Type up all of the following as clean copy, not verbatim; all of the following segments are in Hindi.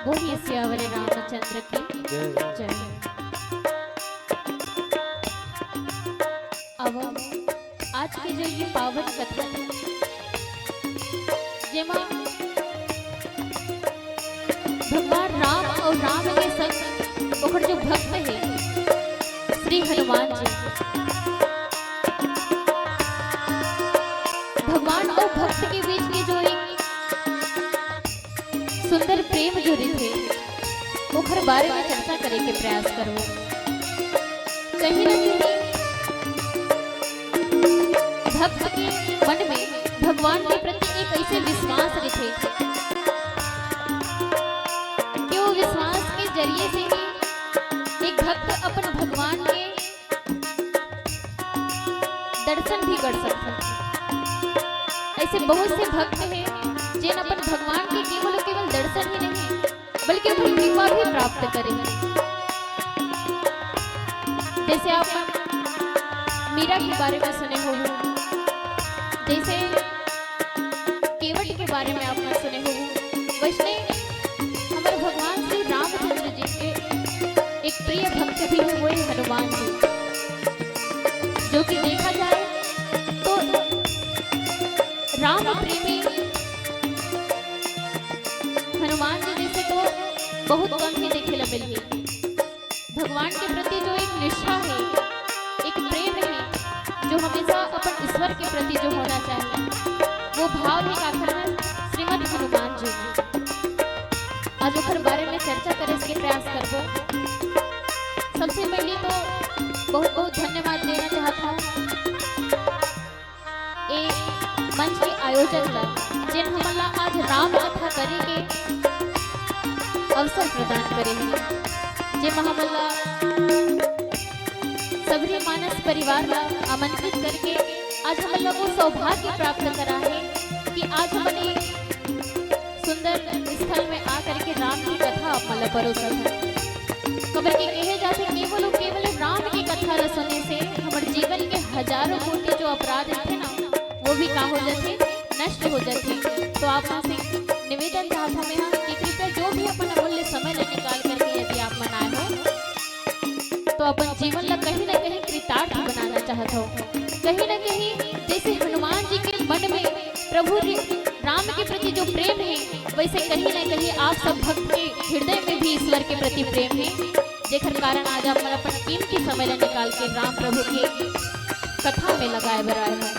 बोलिए सियावर रामचंद्र की जय। अब आज की जो ये पावन कथा है जेमा भगवान राम और राम के संग ओकर जो भक्त है श्री हनुमान जी, भगवान और भक्त के बीच के जो एक सुंदर प्रेम जुड़ी थे ओकर बारे में चर्चा करे के प्रयास करो। कहीं न कहीं भक्त के मन में भगवान के प्रति एक ऐसे विश्वास रहे कि वो विश्वास के जरिए से ही एक भक्त अपन भगवान के दर्शन भी कर सकता है। ऐसे बहुत से भक्त हैं जिन अपन भगवान के केवल दर्शन ही नहीं बल्कि उनकी कृपा भी प्राप्त करें। जैसे आप मीरा के बारे में सुने हो, जैसे केवट के बारे में आपने सुने हो, वैसे हमारे भगवान श्री रामचंद्र जी के एक प्रिय भक्त भी है वो हनुमान जी, जो कि देखा जाए तो राम प्रेमी हनुमान जी जैसे तो बहुत कम ही देखे मिल गई। भगवान के प्रति जो एक निष्ठा है, एक प्रेम है जो हमेशा अपन ईश्वर के प्रति जो होना चाहिए, वो भाव ही आखिर में श्रीमद हनुमान जी आज ओकर बारे में चर्चा करे के प्रयास करबो। सबसे पहले तो बहुत बहुत धन्यवाद देना चाहता हूँ एक मंच के आयोजन ला जिन हमला आज राम कथा करे के अवसर प्रदान करे हैं, जे हमला सबरी मानस परिवार ला आमंत्रित करके आज हमला वो सौभाग्य प्राप्त करा है कि आज हमने सुंदर स्थल में आकर के राम की कथा हमला परोसा है। खबर के कहे जाते केवल राम की कथा ला सुनने से हमारे जीवन के हजारों कोटि जो अपराध थे ना वो भी का हो जाते, नष्ट हो जाते। तो आप से निवेदन चाहता मैं कि कृपया जो भी अपन अमूल्य समय ले निकाल करके यदि आप मनाए हो तो अपन जीवन ला कहीं न कहीं कृतार्थ बनाना चाहता हो। कहीं न कहीं जैसे हनुमान जी के मन में प्रभु राम के प्रति जो प्रेम है, वैसे कहीं न कहीं आप सब भक्त के हृदय में भी ईश्वर के प्रति प्रेम है, जेकर कारण आज आप अपन कीमती समय ले निकाल के राम प्रभु की कथा में लगाए बराए हैं।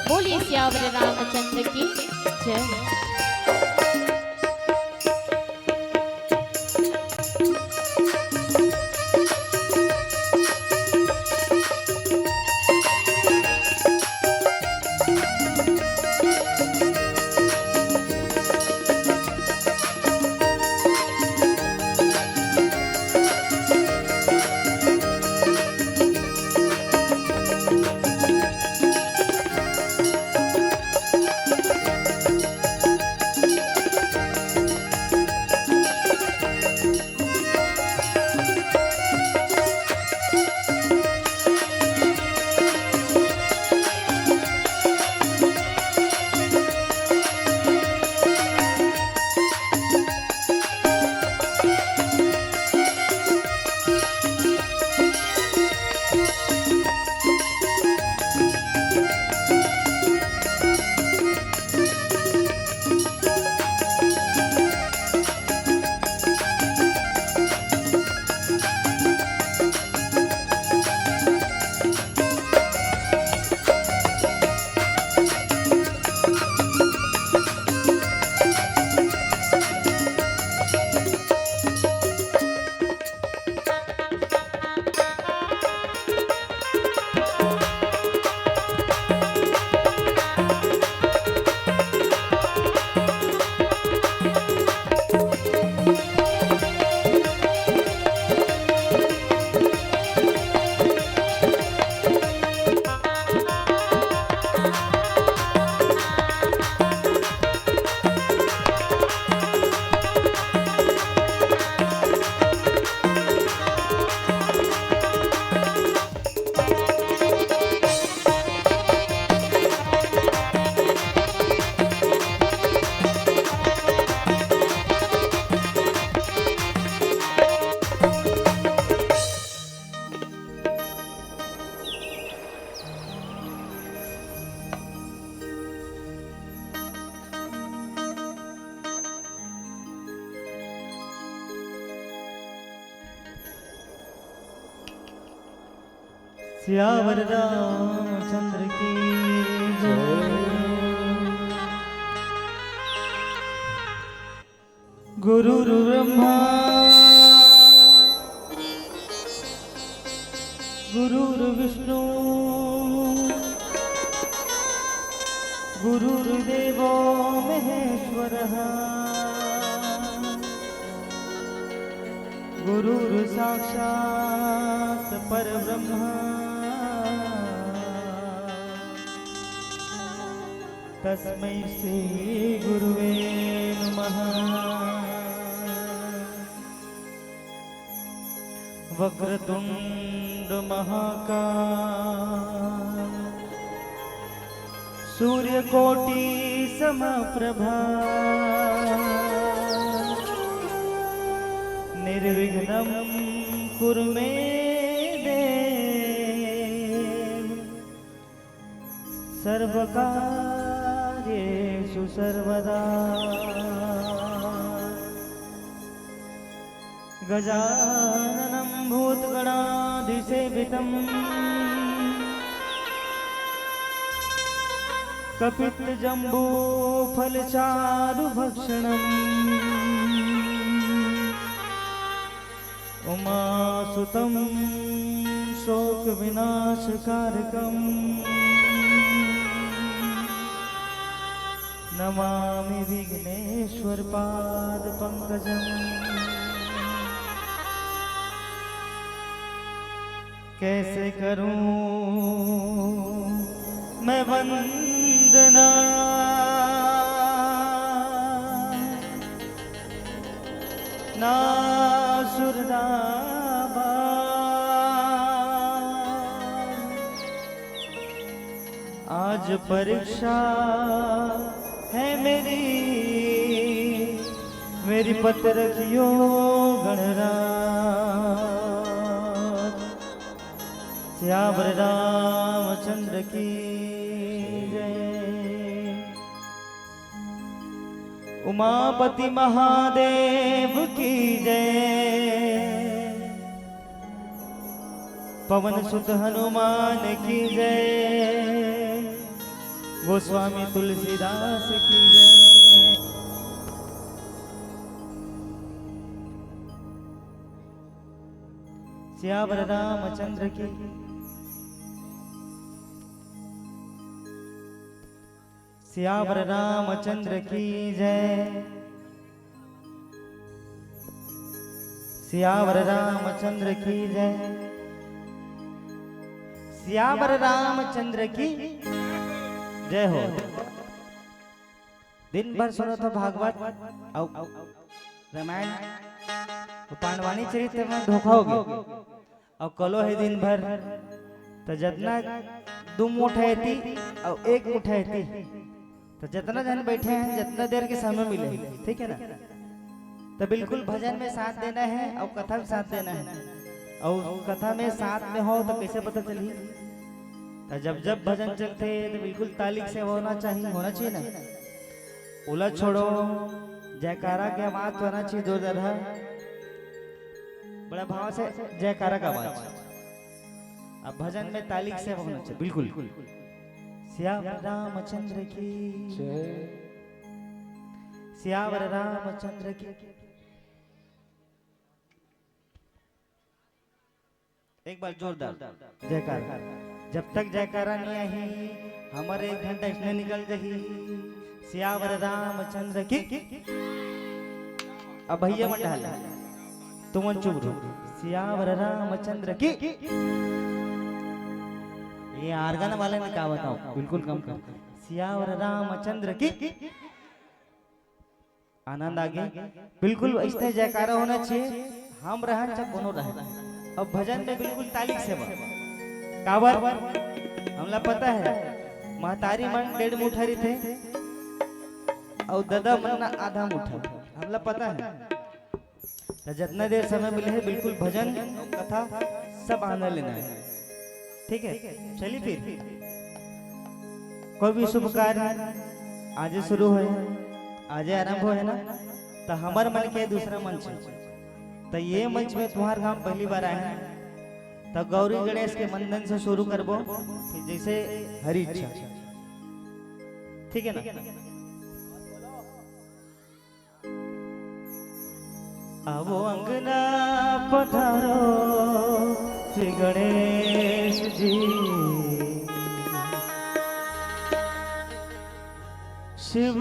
बोलिए सियावर रामचंद्र की जय। सियावर रामचंद्र की जय। गुरुर् ब्रह्मा गुरुर्विष्णु गुरुर्देवो महेश्वरः गुरुर्साक्षात् परब्रह्म तस्मै श्री गुरुवे नमः। वक्रतुंड महाकाय सूर्यकोटि समप्रभा निर्विघ्नं कुरु मे देव सर्वकार्येषु सर्वदा। गजाननं भूतगणाधिसेवितं कपित्थजम्बूफलचारुभक्षणम् उमासुतं शोकविनाशकारकम् नमामि विघ्नेश्वरपादपङ्कजम्। कैसे करूं मैं वंदना नासुरदाबा आज परीक्षा है मेरी पत रखियो गणराज। सियावर रामचंद्र की जय। उमापति महादेव की जय। पवन सुत हनुमान की जय। गोस्वामी तुलसीदास की जय। सियावर रामचंद्र की सियावर रामचंद्र की जय। सियावर रामचंद्र की जय। सियावर रामचंद्र की जय हो। दिन भर सुनो तो भागवत और रामायण पांडवानी चरित्र में धोखा हो गया और कलो है दिन भर तो जितना दो मुठा थी और एक मुठा थी तो जितना जन बैठे हैं जितना देर के समय मिले, ठीक है ना, तो बिल्कुल भजन में साथ देना है और कथा में साथ देना है। और कथा में साथ में हो तो कैसे पता चली? तो जब भजन चलते तो बिल्कुल तालीक से होना चाहिए ना। उलट छोड़ो, जयकारा की आवाज होना चाहिए जोरदार, बड़ा भाव से जयकारा का आवाज। अब भजन में तालीक से होना चाहिए बिल्कुल। सियावर रामचंद्र की जय। सियावर रामचंद्र की। एक बार जोरदार जयकारा। जब तक जयकारा नहीं आई हमारे 1 घंटा इसमें निकल जाही। सियावर रामचंद्र की। अब भैया मत डाल, तुम चुप रहो। सियावर रामचंद्र की। ये आर्गन वाले ने क्या बताओ, बिल्कुल कम कर। सियावर रामचंद्र की। आनंद आ गया, बिल्कुल ऐसे जयकारा होना चाहिए। हम रहा जब दोनों रहे। अब भजन में बिल्कुल तालीक से काबर हमला पता है। महतारी मन 1.5 मुठरी थे और दादा मन आधा मुठा, हमला पता है। तो जितना देर समय मिले है बिल्कुल भजन कथा सब आनंद लेना है, ठीक है। चलिए फिर कोई भी शुभ कार्य आज शुरू है, आज आरंभ है ना, तो हमारे मन के दूसरा मंच, तो ये मंच में तुम्हारे गांव पहली बार आए हैं तो गौरी गणेश के मंदन से शुरू करबो, फिर जैसे हरी इच्छा, ठीक है ना। आवो अंगना पधारो श्री गणेश जी, शिव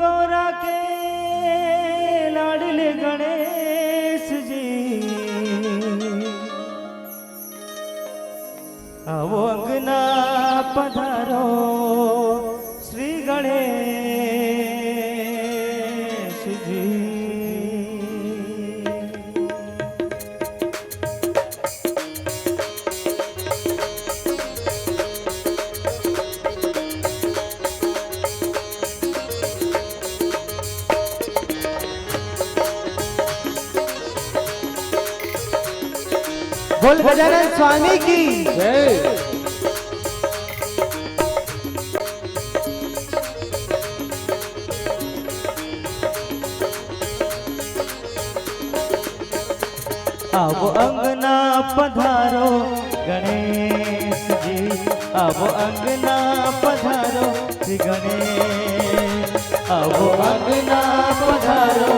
गौरा के लाडले गणेश जी। आवो अंगना पधारो श्री गणेश जी। बोल गजानन स्वामी की जय। आवो अंगना पधारो गणेश जी, आवो अंगना पधारो श्री गणेश, आवो अंगना पधारो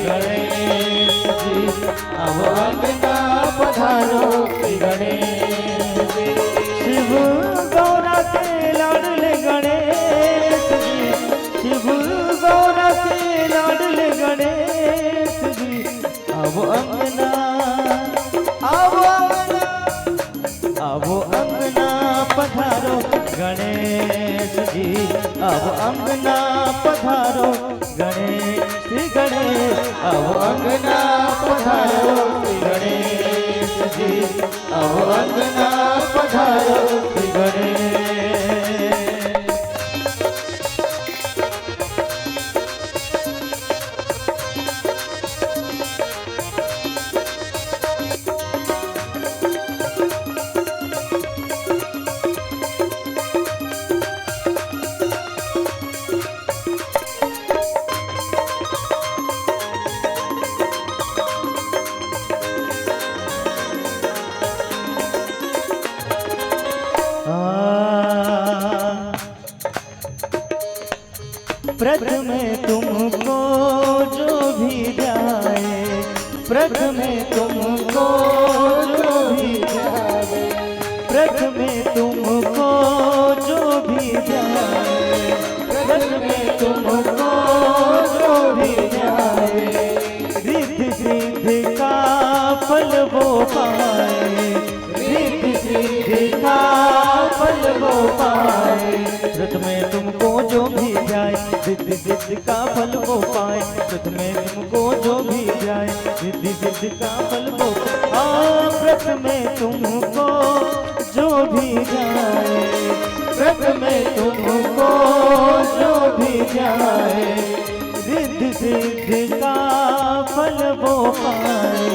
गणेश जी, आवो अंगना पधारो श्री गणेश जी। शिव गौरा के लाडले गणेश जी, शिव गौरा के लाडले गणेश जी। आवो अंगना, आवो अंगना, आवो अंगना पधारो गणेश जी, आवो अंगना पधारो गणेश श्री गणेश, आवो अंगना पधारो श्री गणेश जी, आवो अंगना पधारो श्री गणेश। व्रत में तुमको जो भी जाए, व्रत में तुमको जो भी जाए, व्रत में तुमको जो भी जाए, व्रत में तुमको जो भी जाए, रिद्धि सिद्धि का फल वो पाए, रिद्धि सिद्धि का फल वो पाए। व्रत में तुमको जो भी जाए, रिद्धि सिद्धि का फल वो पाए, व्रत में तुमको जो भी जाए, रिद्धि सिद्धि का फल वो पाए। व्रत में तुमको जो भी जाए, व्रत में तुमको जो भी जाए, रिद्धि सिद्धि का फल वो पाए,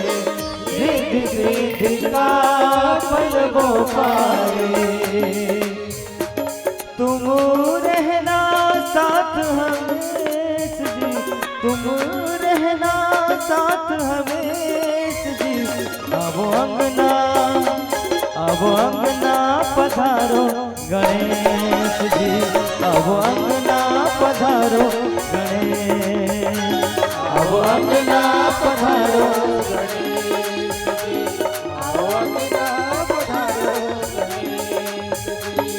रिद्धि सिद्धि का फल वो पाए। तुम रहना साथ हमेश जी, तुम रहना साथ हमेश जी। आवो अंगना, आवो अंगना पधारो गणेश जी, आवो अंगना पधारो गणेश, आवो अंगना पधारो गणेश जी, आवो अंगना पधारो गणेश जी।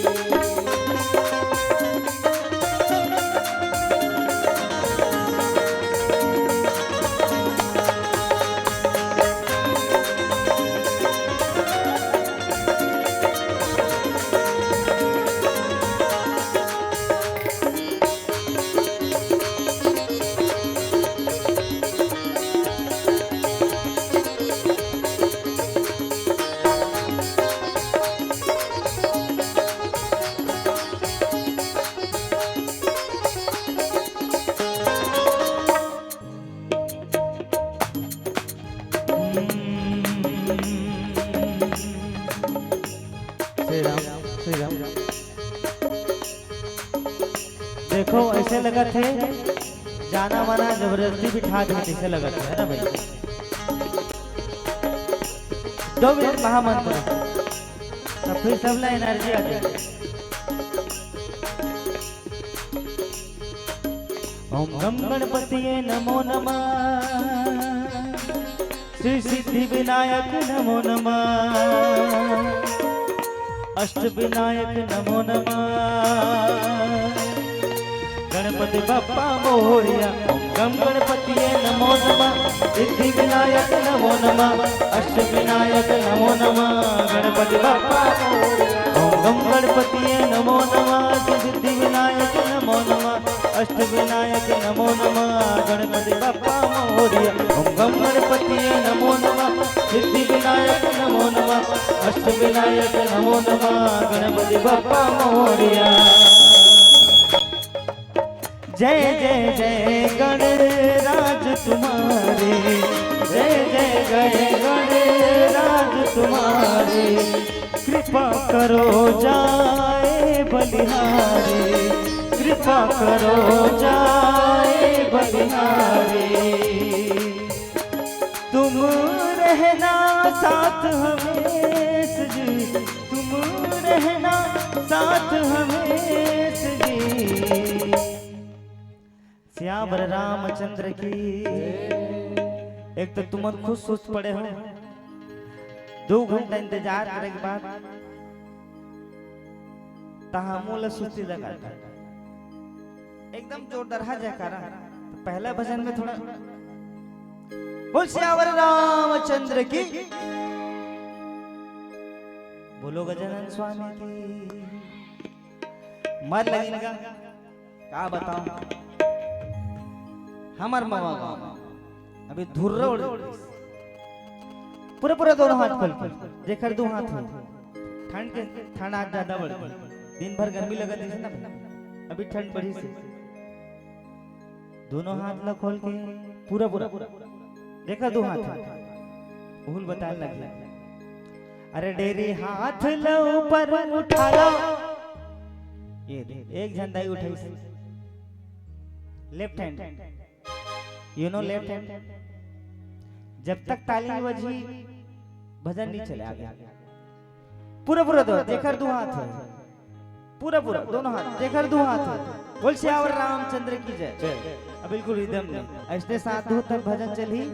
देखो ऐसे लगा थे जाना माना जबरदस्ती बिठा दी, ऐसे लगा था है ना भाई। 2 मिनट महामंत्र तो फिर सबला एनर्जी आ जाए। ओम गम गणपतिये नमो नमः, श्री सिद्धि विनायक नमो नमः, अष्ट विनायक नमो नमः, गणपति बप्पा मोरया। ओम गम गणपतिये नमो नमः, सिद्धि विनायक नमो नमः, अष्ट विनायक नमो नमः, गणपति बप्पा मोरया। ओम गम गणपतिये नमो नमः, सिद्धि विनायक नमो नमः, अष्ट विनायक नमो नमः, गणपति बप्पा मोरया। ओम गम गणपतिये नमो नमः, सिद्धि विनायक नमो नमः, अष्ट विनायक नमो नमः, गणपति बप्पा मोरया। जय जय जय गणराज तुम्हारे, जय जय जय गणराज तुम्हारे, कृपा करो जाए बलिहारे, कृपा करो जाए बलिहारे। तुम रहना साथ हमें जी, तुम रहना साथ हमें जी। श्याम रामचंद्र की। एक तो तुम खुद सोच पड़े हो, 2 घंटा इंतजार करे के बाद तहामुल सुस्ती लगा एकदम जोरदार है जयकारा। तो पहला भजन में थोड़ा बोल श्यावर रामचंद्र की, बोलो गजानन स्वामी की। मर लगेगा क्या बताऊं, हमार मामा अभी धुर्रा उड़ पूरा पूरा दोनों हाथ खोल जेकर 2 हाथ है। ठंड के ठंड आज ज्यादा बढ़, दिन भर गर्मी लगा दी ना, अभी ठंड बढ़ी से दोनों हाथ ला खोल के पूरा पूरा देखा 2 हाथ भूल बताने लगे। अरे डेरी हाथ लो ऊपर उठा लो, ये एक झंडा ही उठाई से left hand, you know left hand. जब तक ताली बजी भजन नहीं चले आगे। पूरा पूरा दो देखकर 2 हाथ है, पूरा पूरा दोनों हाथ देखकर 2 हाथ है। बोल श्यावर रामचंद्र की जय। अब बिल्कुल रिदम में ऐसे साथ दो तक भजन चल ही,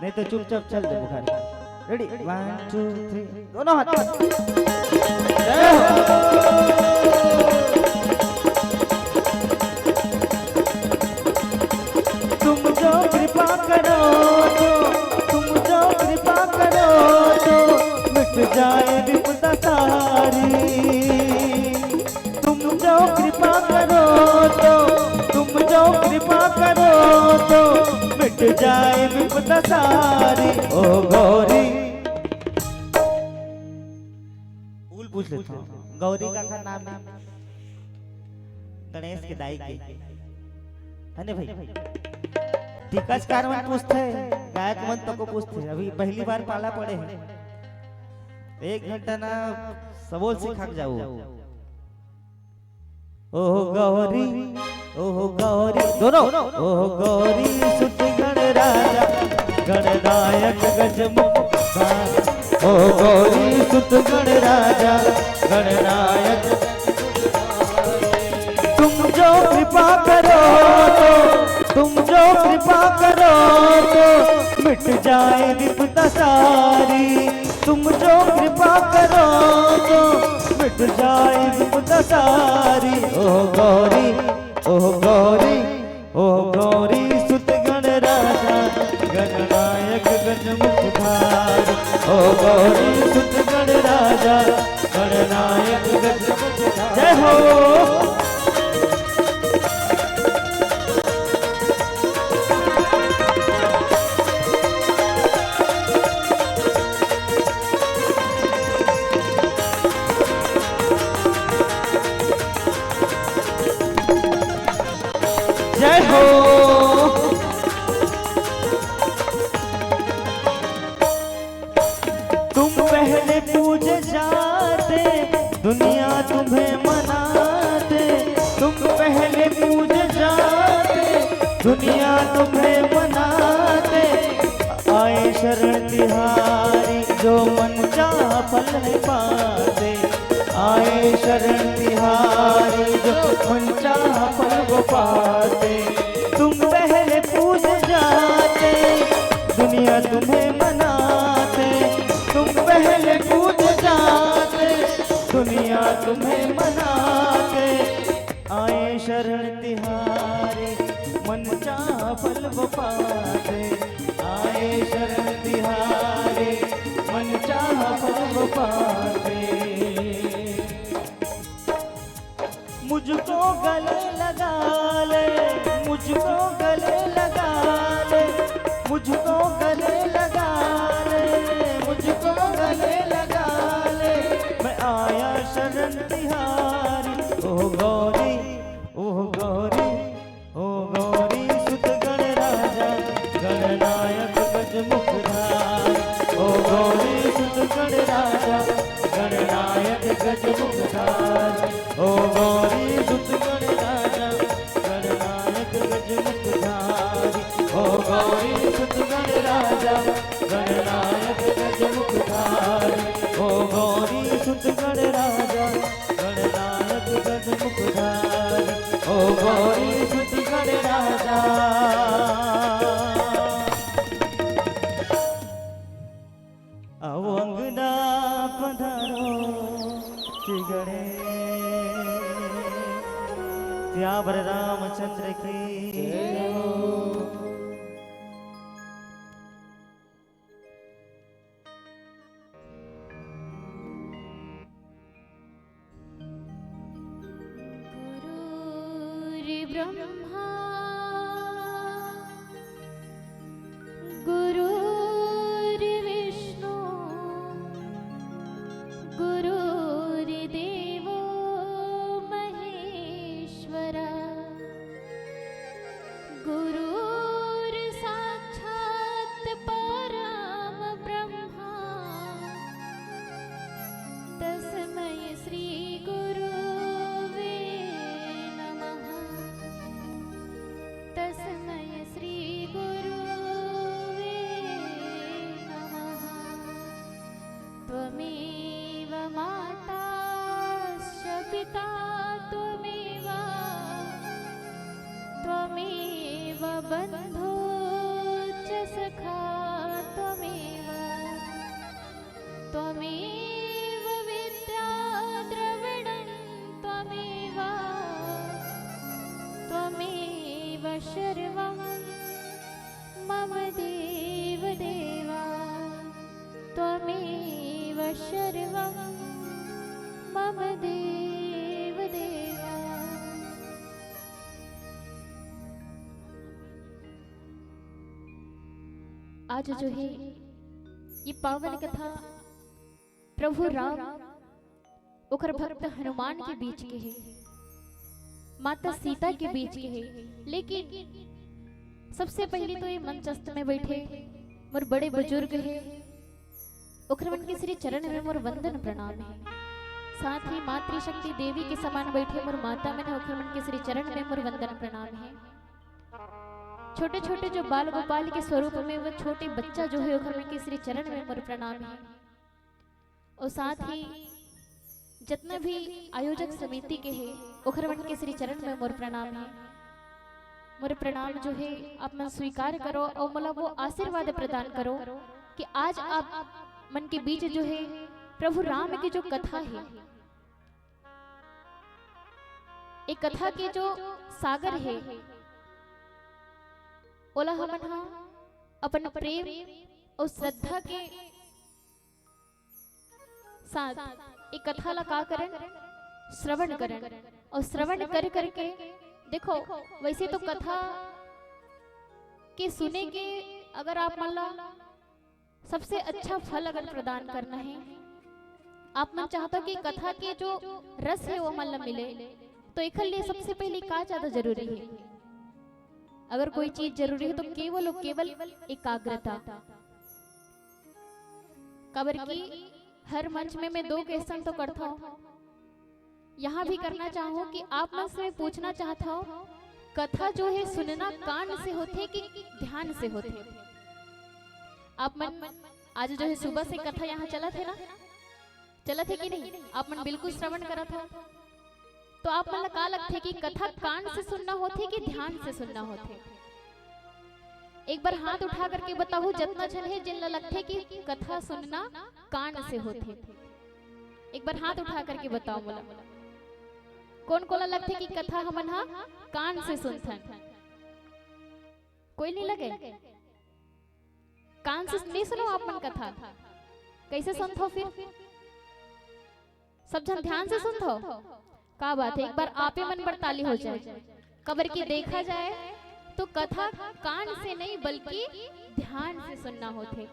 नहीं तो चुपचाप चल दे बुखार। रेडी 1 2 3 दोनों हाथ। जय हो। तुम जो कृपा करो तो, तुम जो कृपा करो तो मिट जाए विपदा सारी। तुम जो कृपा करो तो, तुम जो कृपा करो तो मिट जाए विपदा सारी। ओ गौरी फूल पूछ लेता हूँ, गौरी का नाम है गणेश के दाई के है भाई। टीकाकार मन पूछते गायक मन तो को पूछते, अभी पहली बार पाला पड़े हैं। 1 घंटा ना सबोल सिखा जाओ। ओह गौरी ओह गौरी दोनों, ओह गौरी सुत गण राजा गणनायक गजमुख। ओह गौरी सुत गण राजा गणनायक। तुम जो कृपा करो तो, तुम जो कृपा करो तो मिट जाए विपदा सारी। तुम जो कृपा करो तो मिट जाए विपदा सारी। ओह गौरी ओह गौरी ओह गौरी सुत गण राजा गणनायक गजमुख धारी। ओह गौरी सुत गण राजा गणनायक गजमुख धारी। जय हो। जय हो। तुम पहले पूज जाते, दुनिया तुम्हें मनाते। तुम पहले पूज जाते, दुनिया तुम्हें मनाते। आए शरण तिहारी जो मन चाह फल फल नहीं पाते। आए शरण तिहारी जो मन चाहा फल वो पाते। तुम पहले पूज जाते दुनिया तुम्हें मनाते। तुम पहले पूज जाते दुनिया तुम्हें मनाते। आए शरण तिहारी मन चाहा फल वो पाते। आए शरण तिहारी मन चाहा फल वो पाते। मुझको गले लगा ले, मुझको गले लगा ले, मुझको गले लगा ले, मुझको गले लगा ले। मैं आया शरण तिहारी। ओ गौरी, ओ गौरी, ओ गौरी सुत गण राजा गणनायक गज मुखधारी। ओ गौरी सुत गण राजा गणनायक गज मुखधारी। ओ गौरी सुत गण राजा गणनायक गज मुखधारी। ओ गौरी सुत गण राजा गणनायक गज मुखधारी। ओ गौरी सुत गण राजा गणनायक गज मुखधारी। ओ गौरी सुत गण राजा। आओ अंगना पधारो चिगड़े त्यावर रामचंद्र की जय हो। ब्रह्मा गुरुर्विष्णु गुरुर्देवो महेश्वरा। गुरुर्साक्षात् परम ब्रह्मा तस्मै श्री गुरुवे नमः। तस्मै श्री गुरुवे नमः। त्वमेव माता च पिता त्वमेव, त्वमेव बन्धो च सखा त्वमेव, त्वमेव विद्या द्रविणं त्वमेव, त्वमेव सर्वं मम देव देवा। त्वमेव सर्वं मम देव देवा। आज जो है ये पावन कथा प्रभु राम ओकर भक्त हनुमान के बीच के है, माता सीता के बीच के है। लेकिन सबसे पहले तो ये मंचस्थ में बैठे मोर बड़े बुजुर्ग है, ओकर मन के श्री चरण में मोर वंदन प्रणाम है। साथ ही मातृशक्ति देवी के समान बैठे मोर माता में ओकर मन के श्री चरण में मोर वंदन प्रणाम है। छोटे छोटे जो बाल गोपाल के स्वरूप में वो छोटे बच्चा जो है ओकर मन के श्री चरण में मोर प्रणाम है। और साथ ही जितना भी आयोजक समिति के है ओकर मन के श्री चरण में मोर प्रणाम है। मोर प्रणाम जो है आप मन स्वीकार करो और मला वो आशीर्वाद प्रदान करो कि आज आप मन के बीच जो है प्रभु राम की जो कथा है, एक कथा के जो सागर है ओला हमन हा अपन प्रेम और श्रद्धा के साथ एक कथा ला का करन श्रवण करन। और श्रवण कर करके देखो वैसे तो कथा के सुने के अगर आप मान लो सबसे अच्छा फल अगर प्रदान करना है, आप मन चाहता कि कथा के जो रस है वो मन मिले, तो एक लिए सबसे पहले का ज्यादा जरूरी है। अगर कोई चीज जरूरी है तो केवल और केवल एकाग्रता। कबर की हर मंच में मैं 2 क्वेश्चन तो करता हूँ, यहाँ भी करना चाहूँ कि आप मन से पूछना चाहता हूँ कथा जो है सुनना कान से होते कि ध्यान से होते। आप मन आज जो है सुबह से कथा यहाँ चला थे ना, चला थे कि नहीं? आप मन बिल्कुल श्रवण करा था। तो आप मन का लगते कि कथा कान से सुनना होते कि ध्यान से सुनना होते? एक बार हाथ उठा करके बताओ जितना जन है जिन लगते कि कथा सुनना कान से होते। एक बार हाथ उठा करके बताओ बोला कौन कोला लगते कि कथा हमन हा कान से सुनथन? कोई नहीं लगे? कान से नहीं सुनो आप मन कथा, कैसे सुनते हो फिर? सब जन ध्यान से सुनते हो? का बात है, एक बार आपे मन बड़ताली हो जाए। कबर की देखा जाए तो कथा कान से नहीं बल्कि ध्यान से सुनना होते।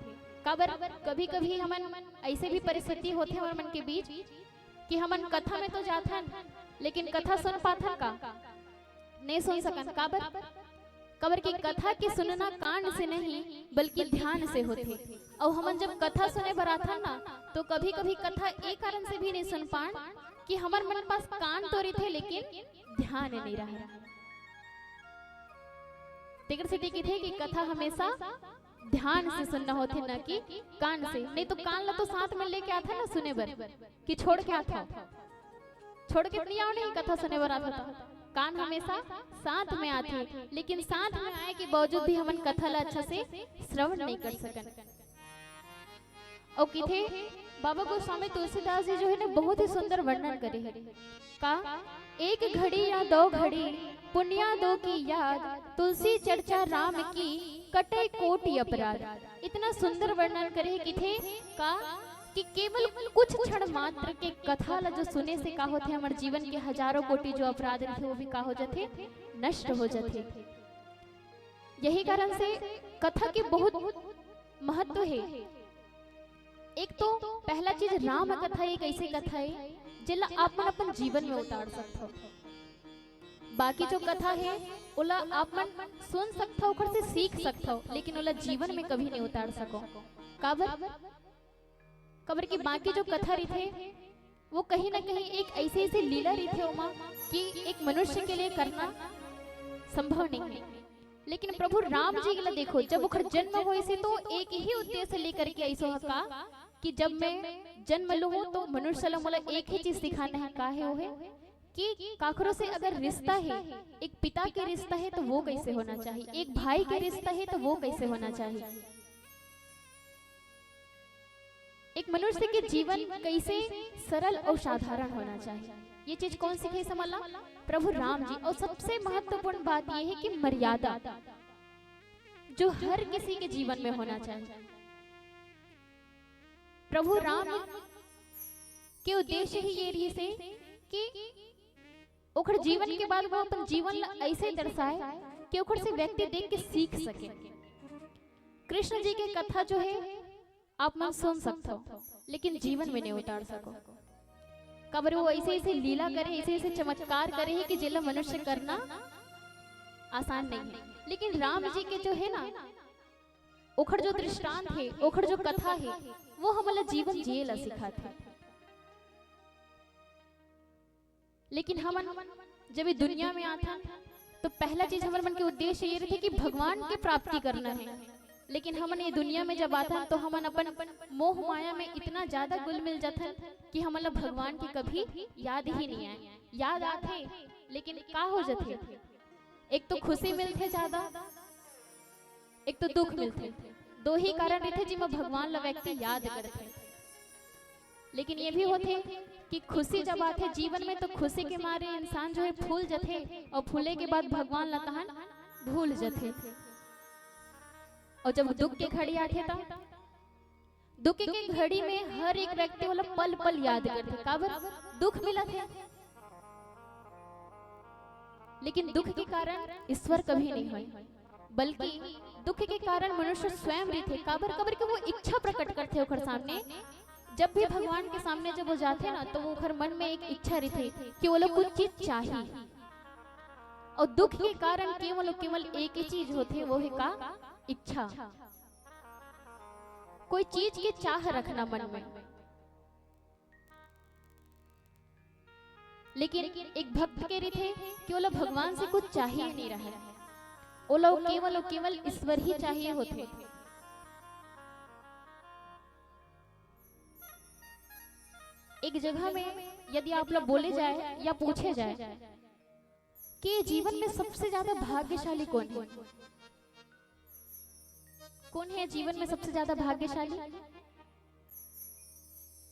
कबर कभी कभी हमन ऐसे भी परिस्थिति होते हमारे मन के बीच कि हमन कथा में तो जाथन लेकिन कथा सुन पाथन का नहीं सुन सकन। काबर कबर की कथा की सुनना कान से नहीं बल्कि ध्यान से होते। और हमन जब कथा सुने बराथन ना तो कभी कभी कथा एक कारण से भी नहीं सुन पान कि हमार मन पास कान तो रही थे लेकिन ध्यान नहीं रहा। तेकर से देखी थे कि कथा हमेशा ध्यान से सुनना होते न कि कान से। नहीं तो कान ला तो साथ में लेके आता ना सुने बर कि छोड़ के आता, छोड़ के नहीं आओ नहीं कथा सुने बर आता था। कान हमेशा साथ में आते लेकिन साथ में आए के बावजूद भी हमन कथा ला अच्छा से श्रवण नहीं कर सकन। और किथे बाबा गोस्वामी तुलसीदास जी जो है ना बहुत ही सुंदर वर्णन करे है का एक घड़ी या दो घड़ी पुण्या दो की याद तुलसी चर्चा राम की कटे कोटि अपराध। इतना सुंदर वर्णन करे कि थे का कि केवल कुछ क्षण मात्र के कथा ला जो सुने से का होते हमारे जीवन के हजारों कोटि जो अपराध थे वो भी का हो जाते नष्ट हो जाते। यही कारण से कथा के बहुत महत्व है। एक तो पहला चीज राम कथा एक ऐसी कथा है जिला आप अपन जीवन में उतार सकते हो। बाकी जो कथा है ओला आप मन सुन सकते हो, से सीख सकते हो, लेकिन ओला जीवन में कभी नहीं उतार सको। कबर की बाकी जो कथा रही थे वो कहीं ना कहीं एक ऐसे ऐसे लीला रही थे उमा कि एक मनुष्य के लिए करना संभव नहीं है। लेकिन प्रभु राम जी के देखो जब उखर जन्म हुए से तो एक ही उद्देश्य लेकर के ऐसा का कि जब मैं जन्म लूं तो मनुष्य ला मोला एक ही चीज सिखाना है का है वो है कि काखरों से अगर रिश्ता है, एक पिता के रिश्ता है तो वो कैसे होना चाहिए, एक भाई के रिश्ता है तो वो कैसे होना चाहिए, एक मनुष्य के जीवन कैसे सरल और साधारण होना चाहिए। ये चीज कौन सिखाई समझला? प्रभु राम जी। और सबसे महत्वपूर्ण बात यह है कि मर्यादा जो हर किसी के जीवन में होना चाहिए। प्रभु राम के उद्देश्य ही ये रही से कि ओखर जीवन के बाद वो अपन जीवन ऐसे दर्शाए कि ओखर से व्यक्ति देख के सीख सके। कृष्ण जी की कथा जो है आप मन सुन सकते हो लेकिन जीवन में नहीं उतार सको। कबर वो ऐसे ऐसे लीला करे, ऐसे ऐसे चमत्कार करे है कि जिला मनुष्य करना आसान नहीं है। लेकिन राम जी के जो है ना ओखर जो दृष्टांत है, ओखर जो कथा है वो हमारा जीवन जिएला सिखाते। लेकिन हम जब ये दुनिया में आता तो पहला चीज हमारे मन के उद्देश्य ये रहते कि भगवान की प्राप्ति करना है। लेकिन हमन ये दुनिया में जब आता तो हमन अपन मोह माया में इतना ज्यादा गुल मिल जाता कि हमला भगवान की कभी याद ही नहीं आए। याद आते लेकिन का हो जाते, एक तो खुशी मिलते ज्यादा, एक तो दुख मिलते। दो ही कारण रहते जिसमें भगवान ला व्यक्ति याद करते। लेकिन ये भी होते कि खुशी जब आते जीवन में तो खुशी के मारे इंसान जो है फूल जाते और फूले के बाद भगवान ला तहन भूल जाते। और जब दुख के घड़ी आते था दुख के घड़ी में हर एक व्यक्ति वाला पल पल याद करते काबर दुख मिला थे। लेकिन दुख के कारण ईश्वर कभी नहीं हुए, बल्कि दुख के कारण मनुष्य स्वयं भी थे। काबर कबर के वो इच्छा प्रकट करते ओखर सामने। जब भी भगवान के सामने जब वो जाते ना तो वो ओखर मन में एक इच्छा रही थी कि वो लोग कुछ चीज चाहिए। और दुख के कारण केवल एक ही चीज होती, वो है का इच्छा, कोई चीज की चाह रखना मन में। लेकिन एक भक्त के रीत है कि वो लोग भगवान से कुछ चाहिए नहीं रहे, वो लोग केवल ईश्वर ही चाहिए होते। एक जगह में यदि आप लोग बोले जाए या पूछे जाए कि जीवन में सबसे ज्यादा भाग्यशाली कौन है, कौन है जीवन में सबसे ज्यादा भाग्यशाली?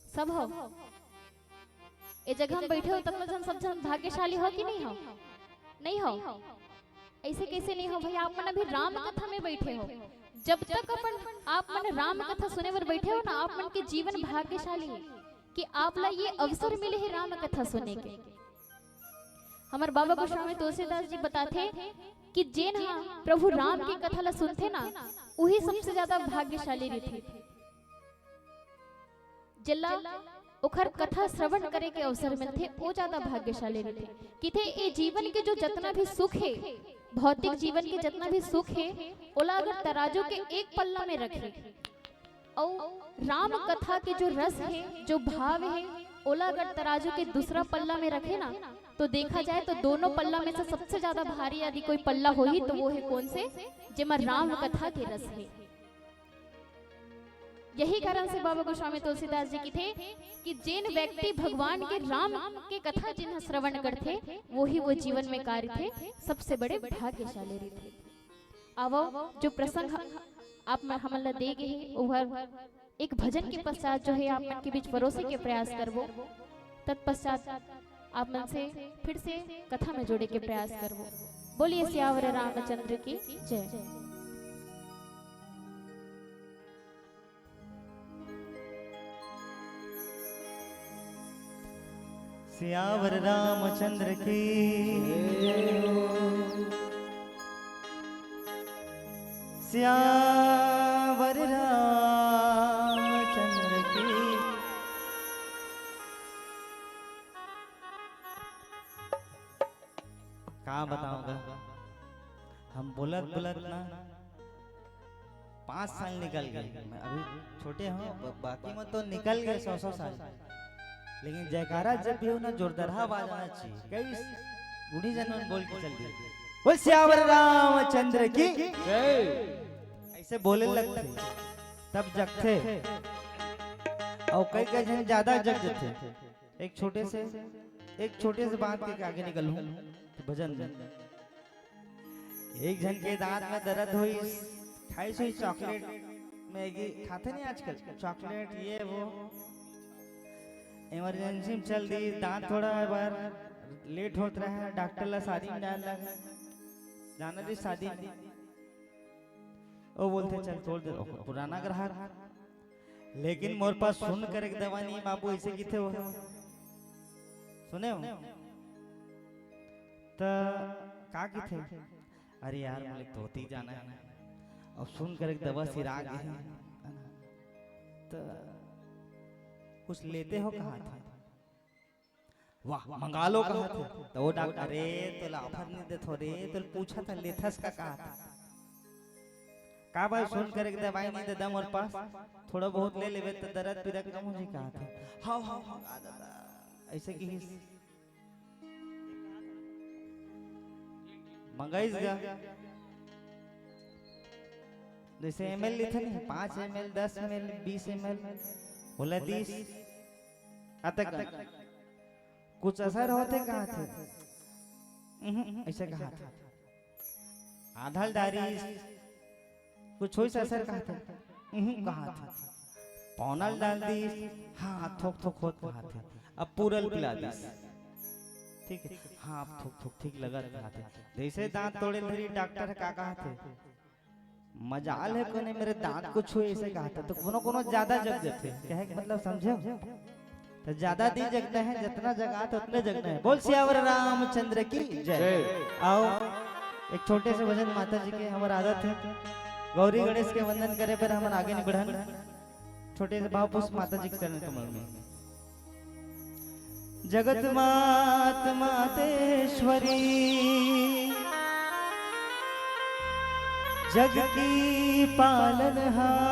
सब हो ये जगह हम बैठे हो तब हम सब जन भाग्यशाली हो कि नहीं हो? नहीं हो। ऐसे कैसे नहीं हो भाई? आप मन अभी राम कथा में बैठे हो। जब तक अपन आप मन राम कथा सुने पर बैठे हो ना, आप मन के जीवन भाग्यशाली है कि आप ला ये अवसर मिले है राम कथा सुनने के। हमारे बाबा गोस्वामी तुलसीदास जी बताते कि जेन हाँ प्रभु राम की कथा ला सुनते ना, वही सबसे ज्यादा भाग्यशाली रहते। जिला ओखर कथा श्रवण करे के अवसर मिलते, वो ज्यादा भाग्यशाली रहते। किथे ये जीवन के जो जितना भी सुख है, भौतिक जीवन के जितना भी सुख है, ओला अगर तराजू के एक पल्ला में रखे और राम कथा के जो रस है, जो भाव है, ओला अगर तराजू के दूसरा पल्ला में रखे ना, तो देखा जाए तो दोनों पल्ला में से सबसे ज्यादा भारी यदि कोई पल्ला हो ही तो वो है कौन से? जेमा राम कथा के रस है। यही कारण से बाबा गोस्वामी तुलसीदास जी की थे कि जिन व्यक्ति भगवान के राम के कथा जिन्हें श्रवण करते, वो ही वो जीवन में कार्य थे सबसे बड़े भाग्यशाली थे। आवो जो प्रसंग आप हमला दे गए उभर एक भजन के पश्चात जो है आप मन के बीच परोसे के प्रयास करबो, तत्पश्चात आप मन से फिर से कथा में जोड़े के प्रयास करबो। बोलिए सियावर रामचंद्र की जय। सियावर रामचंद्र की, सियावर रामचंद्र की। कहाँ बताऊंगा हम बोलत बोलत ना 5 साल निकल गए। मैं अभी छोटे हूँ, बाकी में तो निकल गए 100 साल। लेकिन जयकारा जब भी हो ना जोरदार बाजना चाहिए। कई बूढ़ी जनों बोल के चल दी वो सियावर रामचंद्र की ऐसे बोले लगते तब जगते, और कई कई जन ज्यादा जग जाते। एक छोटे से बात के आगे निकलूं तो भजन में एक जन के दांत में दर्द हुई, खाई हुई चॉकलेट मैगी खाते नहीं आजकल, चॉकलेट ये वो इमरजेंसी में चल दी, दांत थोड़ा बार लेट होता रहा, डॉक्टर ला शादी में डाल लगा, जाना दी शादी में वो बोलते चल छोड़ दे पुराना ग्राहक। लेकिन मोर पास सुन कर एक दवा नहीं बाबू ऐसे की थे वो सुने हो तो का की थे? अरे यार मुझे धोती जाना है और सुन कर एक दवा सिरा गए तो कुछ लेते हो कहा था? वाह मंगा लो कहा था? तो वो डॉक्टर अरे तो लाफर नहीं दे थोड़े तो पूछा था लेथस का कहा था? का भाई सुन कर एक दवाई नहीं दे दम और पास थोड़ा बहुत ले लेवे तो दर्द पीड़ा कम हो जाए कहा था? हाँ हाँ हाँ ऐसे की मंगाइस गा जैसे ml लिखे नहीं 5 ml 10 ml 20 ml बोला 30 अतक कुछ असर होते कहा थे? ऐसे कहा था। आधल डारी कुछ हो असर कहा था? कहा था। पौनल डाल दी, हाँ थोक थोक होत कहा थे। अब पूरल पिला दी, ठीक है हाँ अब थोक थोक ठीक लगा कहा थे। जैसे दांत तोड़े धरी डॉक्टर का कहा थे मजाल है कोने मेरे दांत को छुए ऐसे कहा था। तो कोनो कोनो ज्यादा जग जाते कहे मतलब समझो तो ज्यादा दिन जगना है, जितना जगा तो उतने जगना है। बोल सियावर रामचंद्र की जय। आओ एक छोटे से भजन माता जी के हमारा आदत है गौरी गणेश के वंदन करे पर हम आगे नहीं बढ़न। छोटे से भाव पुष्प माता जी के चरण कमल में। जगत मात मातेश्वरी जग की पालनहार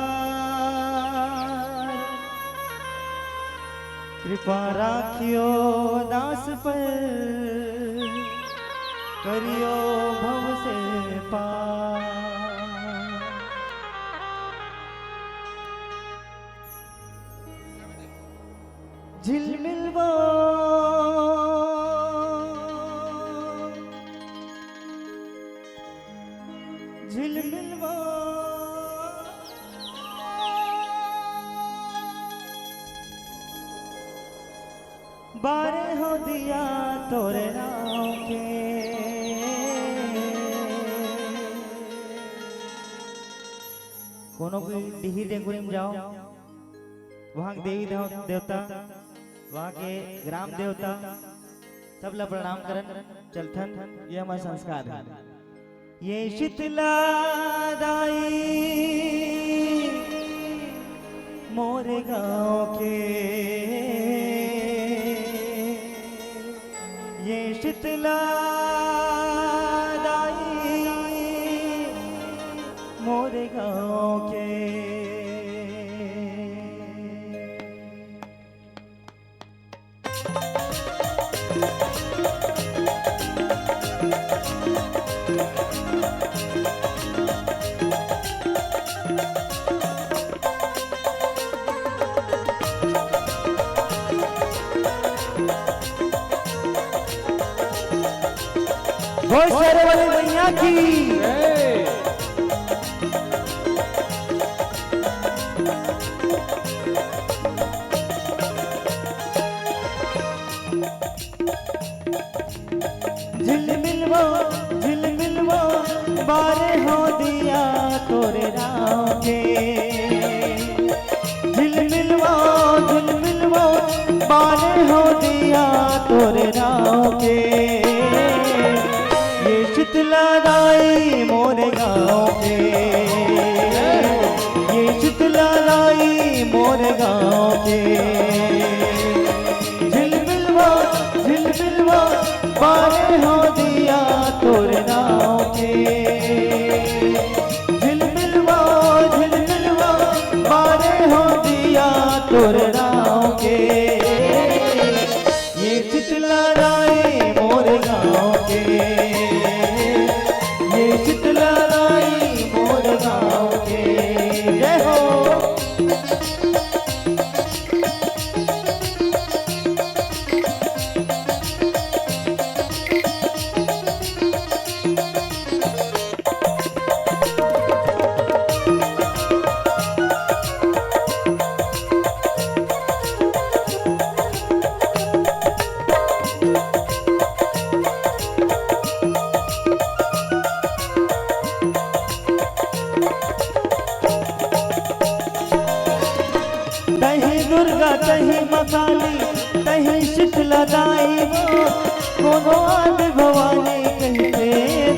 कृपा राखियो दास पर करियो भव से पार। झिलमिलवा झिलमिलवा बारे हो दिया तोरे नाम के कोनो भी डिही डेंगुरी में जाओ, वहाँ के देवी देवता, वहाँ के ग्राम देवता सब ला प्रणाम करन चलथन। ये हमारा संस्कार है। ये शीतला दाई मोरे गाँव के, ये शीतला दाई मोरे गाँव के। बहुत सारे वाले मैया की झिलमिलवा झिलमिलवा बारे हो दिया तोरे राम के। झिलमिलवा झिलमिलवा बारे हो दिया तोरे राम के। ये शीतला दाई मोरे गाँव के, ये शीतला दाई मोरे गाँव के। झिलमिलवा झिलमिलवा बारे हो दिया तोरे नाव के। झिलमिलवा झिलमिलवा बारे हो दिया तोरे नाव के। ये शीतला दाई मोरे गाँव के, ये शीतला दाई मोरे गाँव के। जय हो। तहीं दुर्गा तहीं मकाली तहीं शीतला दाई वो, कोनो आद भवानी कहते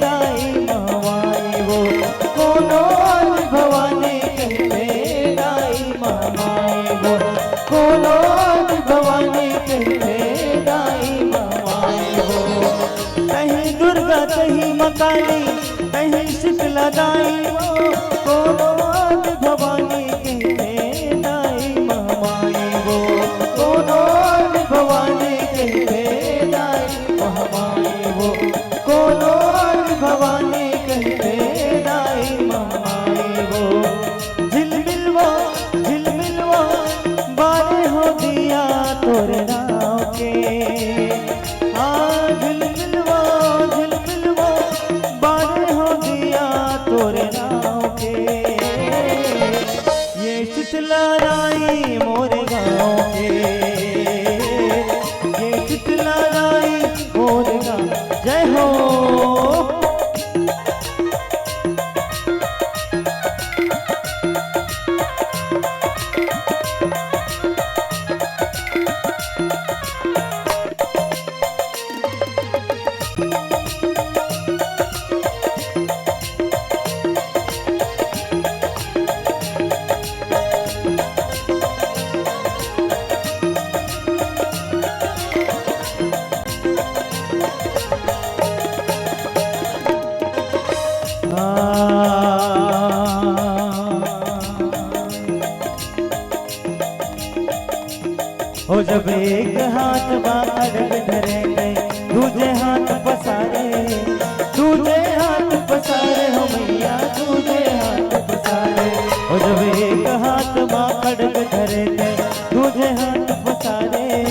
दाई महवाई वो, कोनो आद भवानी कहते दाई महवाई वो, कोनो आद भवानी कहते दाई महवाई वो। तहीं दुर्गा तहीं मकाली तहीं शीतला दाई वो, कोनो आद भवानी कहते दाई महवाई वो, कोनो आद भवानी कहते दाई महवाई वो, कोनो आद भवानी कहते दाई महवाई वो। झिलमिलवा झिलमिलवा बारे हो दिया तोरे नाव के। हाँ झिलमिलवा झिलमिलवा बारे हो दिया तोरे नाव के। ये शीतला दाई मोरे गाँव के, ये शीतला दाई मोरे गाँव। जय हो। हो जब एक हाथ खड़ग धरे गए, दूजे हाथ पसारे, दूजे हाथ पसारे हो मैया, दूजे हाथ पसारे। हो जब एक हाथ खड़ग धरे गए, दूजे हाथ पसारे,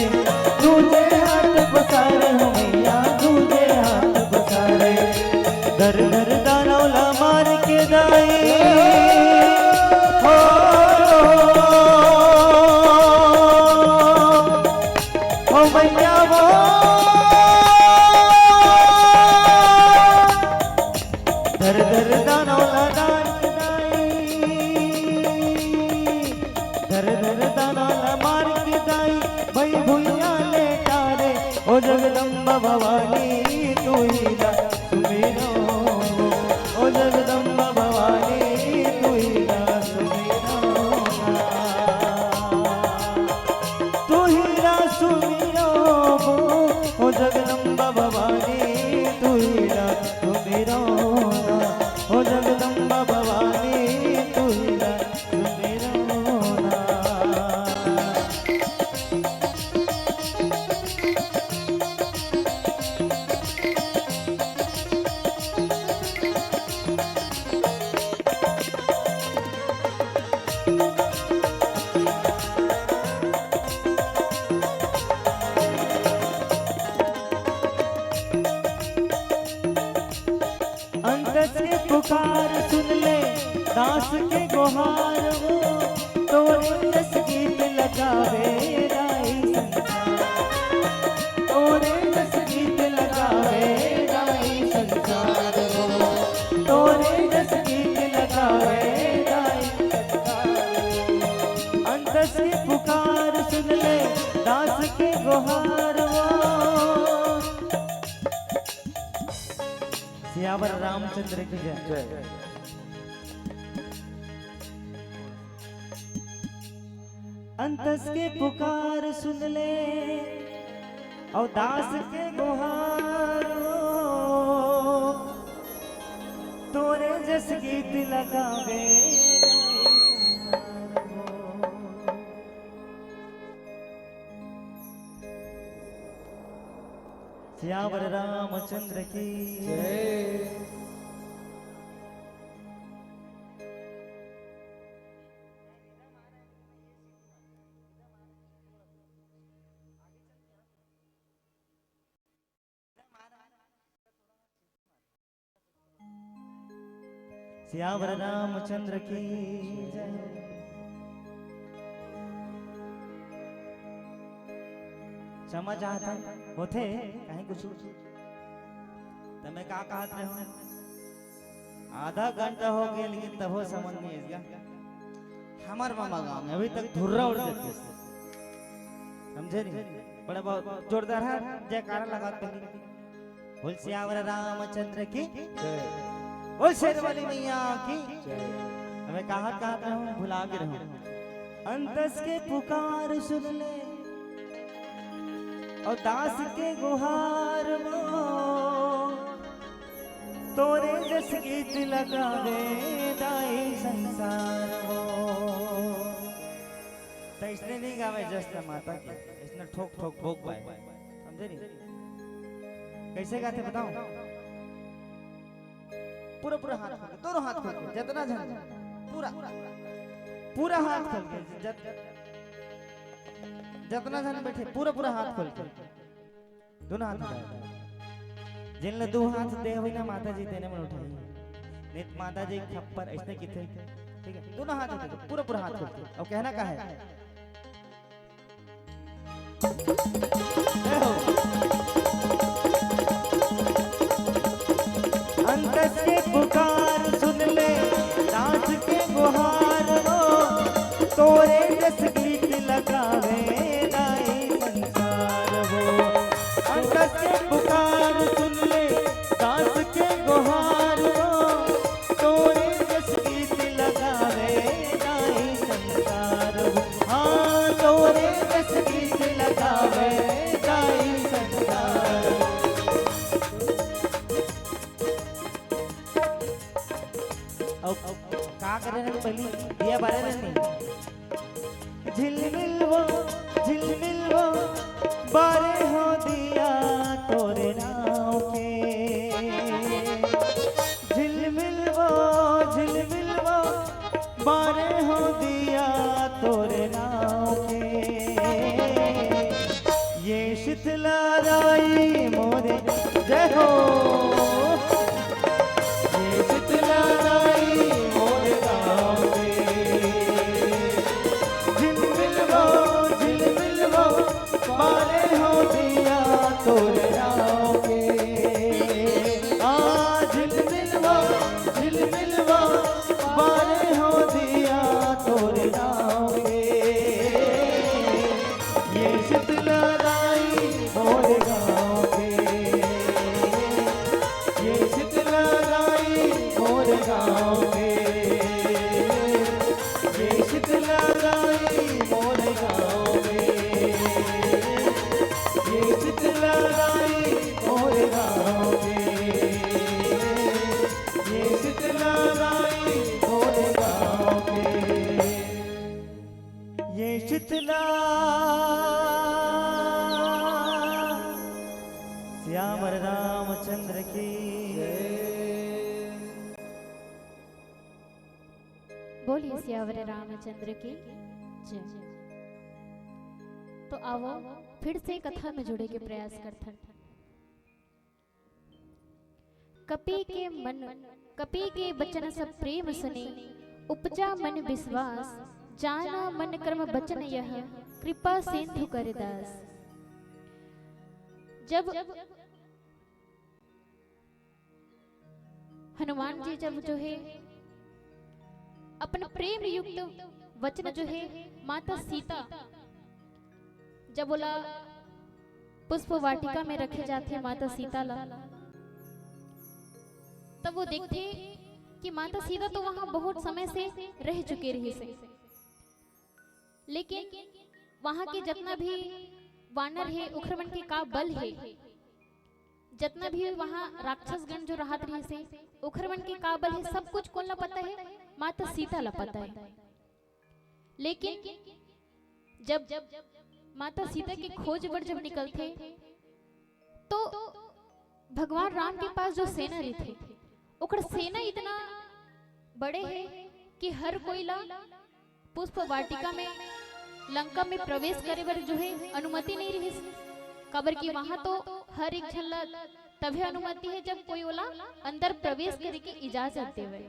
गुहार वो तोरे जस गीत लगावे राई संसार तोरे जस गीत लगावे राई संसार वो तोरे जस गीत लगावे राई संसार अंत से पुकार सुन ले दास की गुहार वो सियावर रामचंद्र की जय। अंतस के पुकार सुन ले और दास के गुहार तोरे जस गीत लगावे सियावर रामचंद्र की जय। सियावर रामचंद्र की जय। क्षमा चाहता होते कहीं कुछ तमें का कहत रहे हो आधा घंटा हो गया लेकिन तब हो समझ नहीं इसका हमार मामा गांव में अभी तक धुर्रा उड़ जाती है समझे नहीं बड़ा बहुत जोरदार है जयकारा लगाते हैं बोल सियावर रामचंद्र की जय बोल शेर वाली मैया की जय। हमें कहा रहो भुला के रहो अंतस के पुकार सुन ले और दास के गुहार मो तोरे जस गीत लगावे दाई संसार हो तो इसने नहीं गावे जस्ट माता की इसने ठोक ठोक भोग पाए समझे नहीं कैसे गाते बताओ पूरा पूरा हाथ खोल दोनों हाथ खोल के जितना जन पूरा पूरा हाथ खोल के जितना जन बैठे पूरा पूरा हाथ खोल के दोनों हाथ उठाए जिनने दो हाथ दे हुई ना माता जी देने में उठाई नित माता जी खप्पर ऐसे किथे ठीक है दोनों हाथ उठा पूरा पूरा हाथ खोल के और कहना का है अंतस के पुकार सुन ले दास के गुहार रो तोरे जस गीत लगावे दाई संसार हो अंतस के पुकार सुन ले दास के गुहार रो तोरे जस गीत लगावे दाई संसार हो हाँ तोरे जस गीत लगावे दाई संसार का करे रे पहली दिया बारे नहीं झिलमिल वो बारे हो दिया तोरे नाव के झिलमिल वो बारे हो दिया तोरे नाव के ये शीतला राई मोरे जय हो श्यामर रामचंद्र की बोलिए सियावर रामचंद्र की जय। तो आओ फिर से कथा में जुड़े के प्रयास करते हैं। कपि के बचन सब प्रेम सुने उपजा मन विश्वास, जाना मन कर्म बचन यह, कृपा सिंधु कर दास। जब हनुमान जी जब जो है अपन प्रेम युक्त वचन जो है माता सीता जब बोला पुष्प वाटिका में रखे जाते माता सीता ला, तब वो देखते कि माता सीता तो वहां बहुत समय से रह चुके रही से, लेकिन वहां के जितना भी वानर है उखरमन के का बल है, जितना भी वहां राक्षस गण जो राहत रही से उखरमन के का बल है, सब कुछ कौन ला पता है? माता सीता ला पता है। लेकिन जब माता सीता की खोज पर जब निकलते तो भगवान राम के पास जो सेना रही थे उकर सेना इतना बड़े है कि हर कोई ला पुष्प वाटिका में लंका में प्रवेश करे बर जो है अनुमति नहीं रही, कबर की वहां तो हर एक झल्ला तभी अनुमति है जब कोई वाला अंदर प्रवेश करे की इजाजत देवे।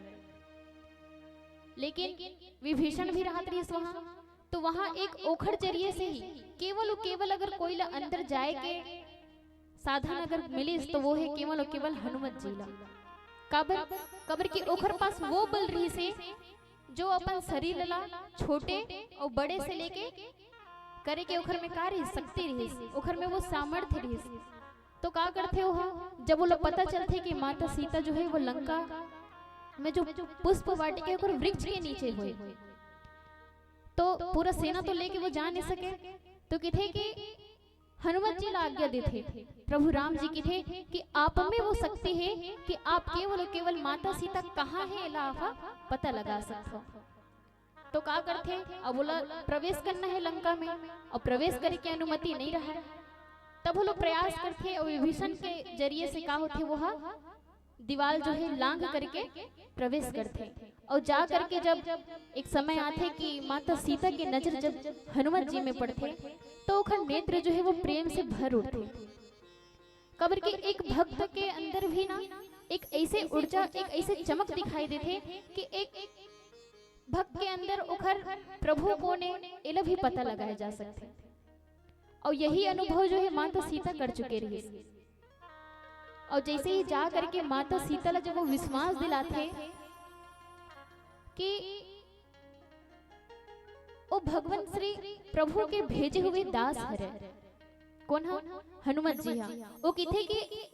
लेकिन विभीषण भी रहत रही वहां, तो वहां एक ओखर जरिए से ही केवल अगर कोई ला अंदर जाए के साधन अगर मिले तो वो है केवल हनुमत जी ला। कबर की ओखर पास वो बल रही से जो अपन शरीर ला छोटे और बड़े से लेके करे के ओखर में कार्य शक्ति रही, ओखर में वो सामर्थ्य रही। तो का करते हो जब वो लोग पता चलते कि माता सीता जो है वो लंका में जो पुष्प वाटिका के वृक्ष के नीचे हुए, तो पूरा सेना तो लेके वो जा नहीं सके, तो किथे कि हनुमत जी ला आज्ञा देते प्रभु राम जी की थे कि आप में वो शक्ति है कि आप केवल माता सीता कहाँ है लाफा पता लगा सकते। तो का करते अब बोला प्रवेश करना है लंका में और प्रवेश करे की अनुमति नहीं रहा, तब वो लोग प्रयास करते और विभीषण के जरिए से का होते वो दीवार जो है लांग करके प्रवेश करते और जा करके जब एक समय आते कि माता सीता की नजर जब हनुमत जी में पड़ते तो उखर नेत्र जो है वो प्रेम से भर उठते। कबर के एक भक्त के अंदर भी ना एक ऐसे ऊर्जा एक ऐसे चमक दिखाई देते कि एक भक्त के अंदर उखर प्रभु को ने इला भी पता लगाया जा सकते। और यही अनुभव जो है माता सीता कर चुके रही। और जैसे ही जा करके माता सीता ला जब वो विश्वास दिलाते कि वो भगवान श्री प्रभु के भेजे हुए दास हरे, कौन है? हनुमत जी हाँ। वो कहते कि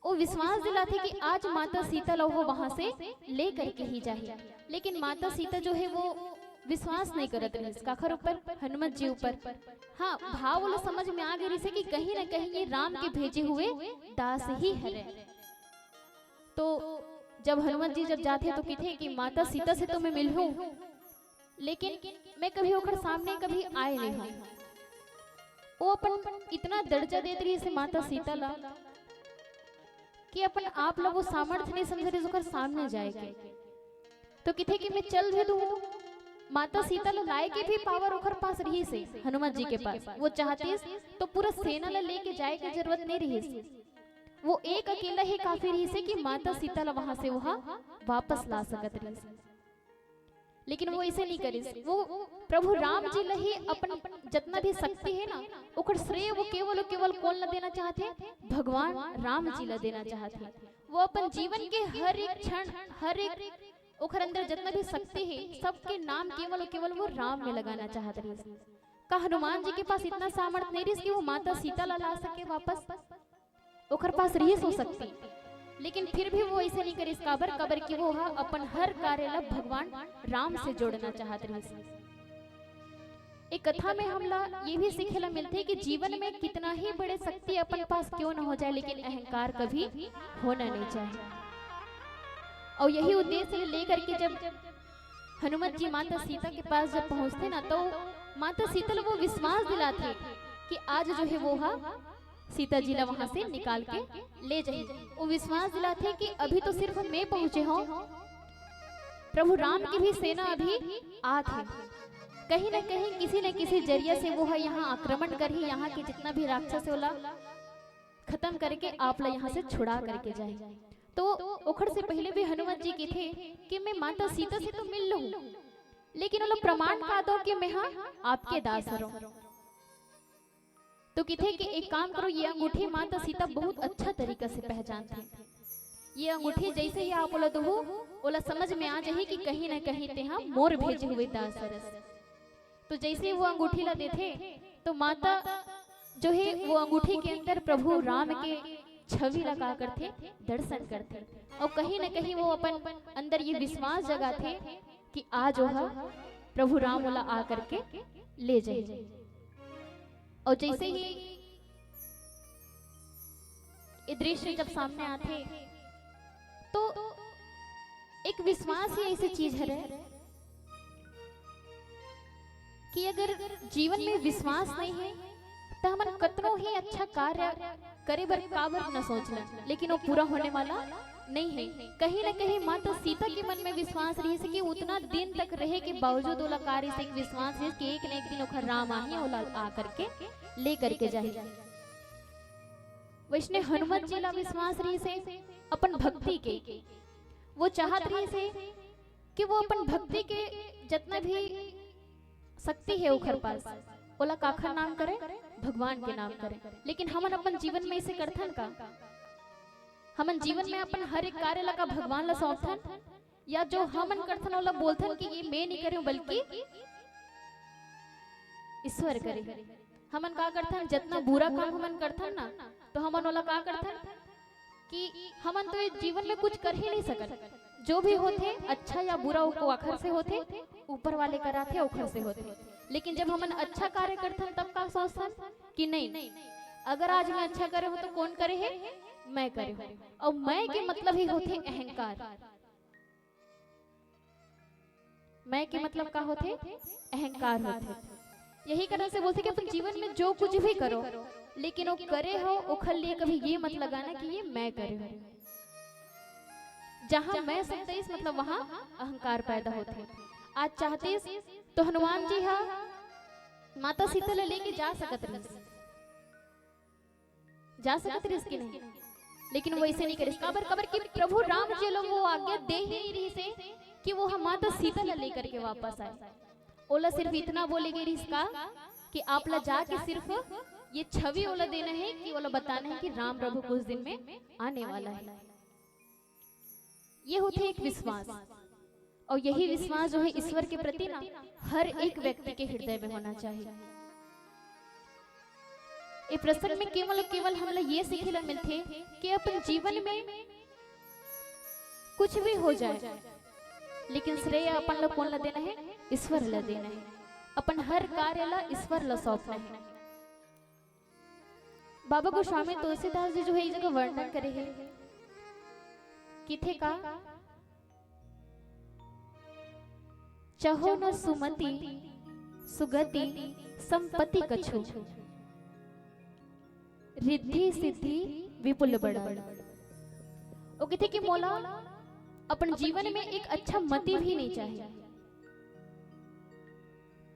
वो विश्वास दिलाते कि आज माता सीता ला वो वहां से ले करके ही जाए, लेकिन माता सीता जो है वो विश्वास नहीं करत रही काखर ऊपर, हनुमत जी ऊपर। हाँ, भाव वाला समझ में आ गई से कि कहीं ना कहीं ये राम के भेजे हुए दास ही है। तो जब हनुमत जी जब जाते तो कहते कि माता सीता से तो मैं मिल हूं, लेकिन मैं कभी होकर सामने कभी आए नहीं हूं। वो अपन इतना दर्जा देती रही से माता सीता ला कि अपन आप लोग वो सामर्थ्य नहीं समझ रहे जो सामने जाएगा। तो कहते कि मैं चल भी दूं, माता सीता ला लाए के भी पावर ओखर पास रही से हनुमत जी के पास, वो चाहती तो पूरा सेना ला लेके जाए की जरूरत नहीं रही, वो एक अकेला ही काफी रही से कि माता सीता ला वहां से वहां वापस ला सकत रही। लेकिन वो ऐसे नहीं करी, वो प्रभु राम जी ला ही अपन जितना भी शक्ति है ना ओकर श्रेय वो केवल कौन ला देना चाहते? भगवान राम जी ला देना चाहते। वो अपन जीवन के हर एक क्षण हर एक ओखर अंदर जितना भी शक्ति है सबके नाम केवल वो राम में लगाना चाहते रही। का हनुमान जी के पास इतना सामर्थ्य नहीं रही कि वो माता सीता ला सके वापस, ओखर पास रही हो सकती, लेकिन फिर भी वो ऐसे नहीं करी। कबर की वो अपन हर कार्य ला भगवान राम से जोड़ना चाहते रही। एक कथा में हमला ये भी सीखेला मिलते कि जीवन में कितना ही बड़े शक्ति अपन पास क्यों न हो जाए, लेकिन अहंकार कभी होना नहीं चाहिए। और यही उद्देश्य लेकर के जब हनुमत जी माता सीता के पास जब पहुंचते ना तो माता सीता वो विश्वास दिलाते कि आज जो है वो सीता जी ला वहां से निकाल के ले जाइए। वो विश्वास दिलाते कि अभी तो सिर्फ मैं पहुंचे हूं, प्रभु राम की भी सेना अभी आती है, कहीं ना कहीं किसी न किसी जरिए से वो है यहाँ आक्रमण कर ही यहाँ के जितना भी राक्षस होला खत्म करके आप ला यहाँ से छुड़ा करके जाए। तो ओखर से पहले भी हनुमान जी के थे कि मैं माता सीता से तो मिल लूं, लेकिन वो प्रमाण का दो कि मैं हाँ आपके दास हूं। तो किथे कि एक काम करो, ये अंगूठी माता सीता बहुत अच्छा तरीका से पहचानते हैं। ये अंगूठी जैसे ही आप बोला तो ओला समझ में आ जाए कि कहीं ना कहीं ते हम मोर भेजे हुए दास रस। तो जैसे वो अंगूठी ला देते तो माता जो है वो अंगूठी के अंदर प्रभु राम के छवि लगा करते दर्शन करते, और कहीं ना कहीं वो अपन अंदर ये विश्वास जगाते कि आज वो प्रभु राम वाला आ करके ले जाए। और जैसे ही ये दृश्य जब सामने आते तो एक विश्वास ही ऐसी चीज है कि अगर जीवन में विश्वास नहीं है तो हम कतनो ही अच्छा कार्य करे बर काबर न सोच लें, लेकिन वो पूरा होने वाला नहीं है। कहीं ना कहीं माता सीता के मन में विश्वास रही से कि उतना दिन तक रहे के बावजूद ओला कार्य से विश्वास है कि एक न एक दिन ओखर राम आही ओला आ करके ले करके जाए। वैष्णव हनुमान जी ला विश्वास रही से अपन भक्ति के, वो चाहत रही से कि वो अपन भक्ति के जितना भी शक्ति है ओखर पास ओला काखर नाम करे, भगवान के नाम करे। लेकिन हमन अपन जीवन में इसे करथन का, हमन जीवन में अपन हर एक कार्य लगा भगवान ला सौंपथन, या जो हमन करथन ओला बोलथन कि ये मैं नहीं करूं बल्कि ईश्वर करे। हमन का करथन जितना बुरा काम हमन करथन ना तो हमन ओला का करथन कि हमन तो इस जीवन में कुछ कर ही नहीं सकत, जो भी होते अच्छा या बुरा वो आखर से होते, ऊपर वाले कराते ओखर से होते। लेकिन जब हमन अच्छा कार्य करथन तब का सोचथन कि नहीं, अगर आज मैं अच्छा करे हो तो कौन करे है, मैं करे हो। और मैं के मतलब ही होते अहंकार। मैं के मतलब का होते अहंकार होते। यही कारण से बोलते कि अपन जीवन में जो कुछ भी करो लेकिन वो करे हो ओखर लिए कभी ये मत लगाना कि ये मैं करे हो। जहां मैं सकते इस मतलब वहां अहंकार पैदा होते। आज चाहते तो हनुमान जी हा माता सीता ले लेके जा सकत रही कि नहीं, लेकिन वो ऐसे नहीं करे। कबर कि प्रभु राम जी लोग वो आज्ञा दे ही नहीं रही से कि वो हम माता सीता ले लेकर के वापस आए। ओला सिर्फ इतना बोलेगी रिश्का कि आप ला जाके सिर्फ ये छवि ओला देना है कि ओला बताना है कि राम प्रभु कुछ दिन में आने वाला है। ये होते एक विश्वास, और यही विश्वास जो है ईश्वर के प्रति ना हर एक व्यक्ति के हृदय में होना चाहिए। ये प्रसंग में केवल हम लोग ये सीखे मिलते कि अपन जीवन में कुछ भी हो जाए लेकिन श्रेय अपन लोग कौन ला देना है, ईश्वर ला देना है। अपन हर कार्य ला ईश्वर ला सौंपना है। बाबा गोस्वामी तुलसीदास जी जो है इस जगह वर्णन करे है किथे का, चहो न सुमति सुगति संपत्ति कछु, रिद्धि सिद्धि विपुल बड़। वो कहते कि मौला अपन जीवन में एक अच्छा मति भी नहीं चाहिए।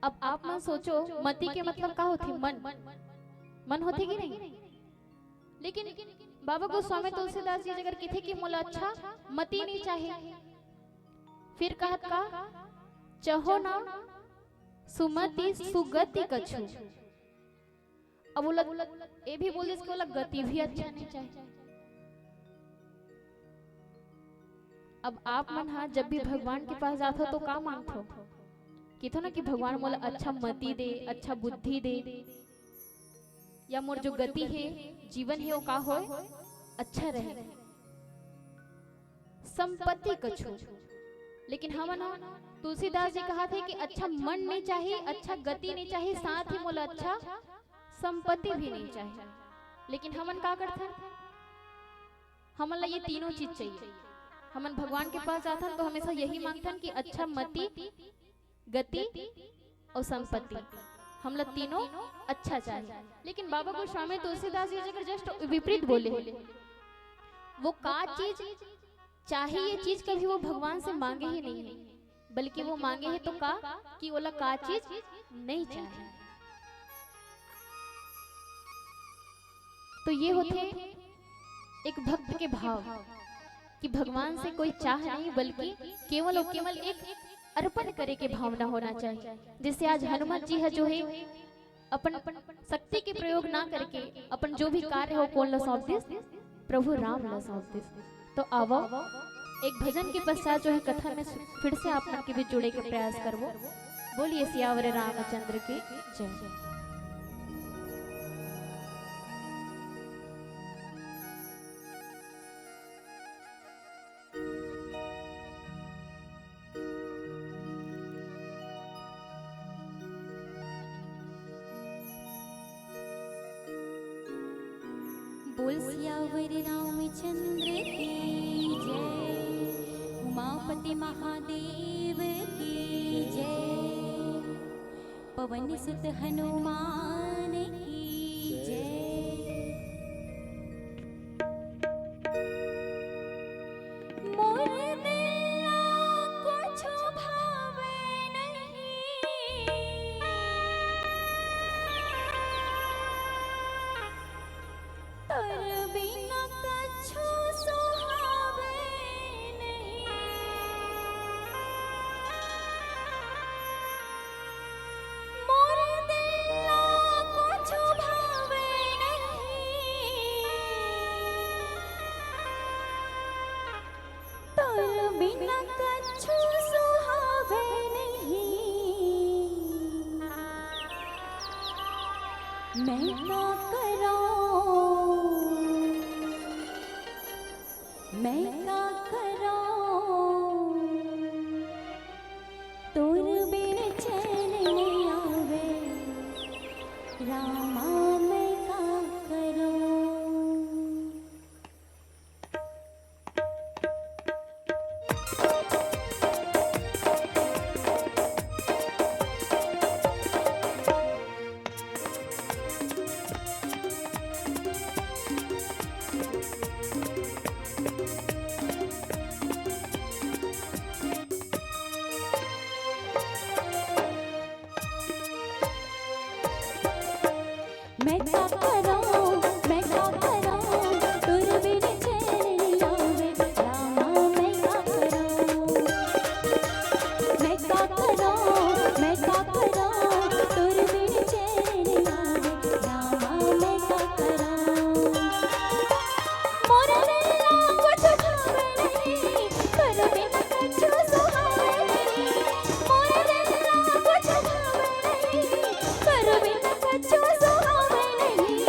अब आप मन सोचो मति के मतलब क्या होती, मन होती कि नहीं। लेकिन बाबा गोस्वामी तुलसीदास जी अगर कहते कि मोला अच्छा मति नहीं चाहिए, फिर कहत का चहो ना सुमति सुगति कछु। अब वो ये भी बोल इसके वाला गति भी अच्छा नहीं चाहिए। अब आप मन हाँ जब भी भगवान के पास जाते हो तो का मांगते हो, कहते ना कि भगवान मोला अच्छा मति दे, अच्छा बुद्धि दे, या मोर जो गति है जीवन है वो का हो अच्छा रहे, संपत्ति कछु। लेकिन हम ना तुलसीदास जी कहा थे कि अच्छा मन नहीं चाहिए, अच्छा गति नहीं चाहिए, साथ ही मोला अच्छा संपत्ति भी नहीं चाहिए। लेकिन हमन का करते हैं, हमन ला ये तीनों चीज चाहिए। हमन भगवान के पास जाता तो हमेशा यही मांगते हैं कि अच्छा मति, गति और संपत्ति, हम लोग तीनों अच्छा चाहिए। लेकिन बाबा गोस्वामी तुलसीदास जी अगर जस्ट विपरीत बोले, वो का चीज चाहिए ये चीज कभी वो भगवान से मांगे ही नहीं है, बल्कि वो मांगे है तो का कि वो का चीज नहीं चाहिए। तो ये होते एक भक्त के भाव कि भगवान से कोई चाह नहीं बल्कि केवल और केवल एक अर्पण करे के भावना होना चाहिए। जैसे आज हनुमान जी है जो है अपन शक्ति के प्रयोग ना करके अपन जो भी कार्य हो कौन ला सौंप दिस, प्रभु राम ला सौंप दिस। तो आवो एक भजन के पश्चात जो है कथा में फिर से आप के बीच जुड़े के प्रयास करवो। बोलिए सियावर रामचंद्र की जय। बोल सियावर रामचंद्र की जय, उमापति महादेव की जय, पवन सुत हनुमान की जय। मोर दिला कुछु भावे नहीं, तर बिना कछु सुहावे नहीं। मोर दिला कुछु भावे नहीं, तर बिना कछु सुहावे नहीं। मैं क्या करूं, मैं क्या करूं, तोर बिन चैन नहीं आवे, रामा मैं क्या करूं। मैं क्या करूं, मैं क्या करूं, तोर बिन चैन नहीं आवे, रामा मैं क्या करूं। मैं क्या करूं, मैं क्या करूं, तोर बिन चैन नहीं आवे, रामा मैं क्या करूं। मोर दिला कुछ भावे नहीं, तर बिना कछु सुहावे नहीं। मोर दिला कुछ भावे नहीं, तर बिना कछु सुहावे नहीं।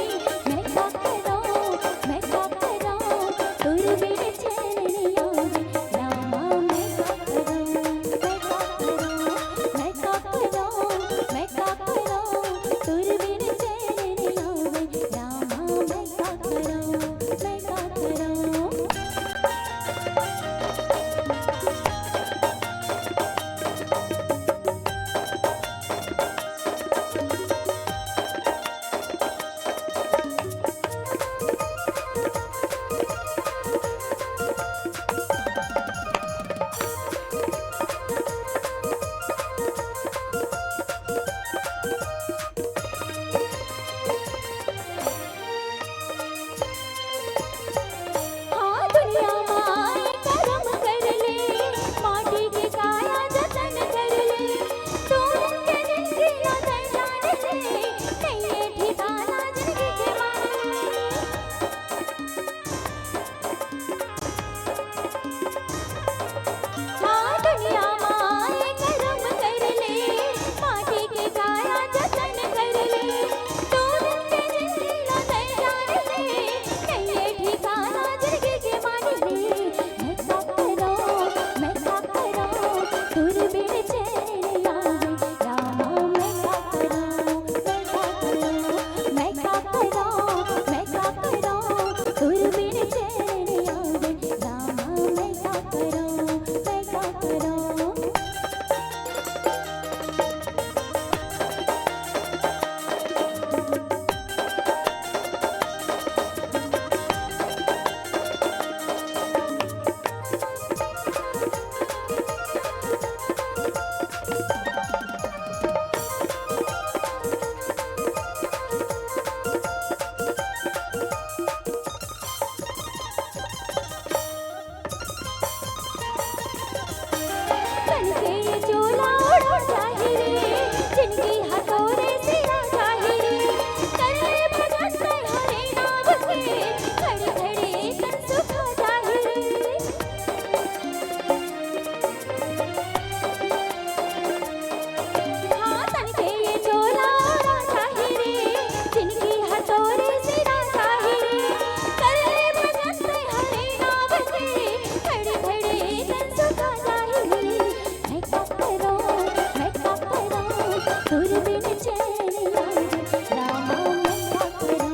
तुर बिन चैन लागे रामा मैं क्या करूं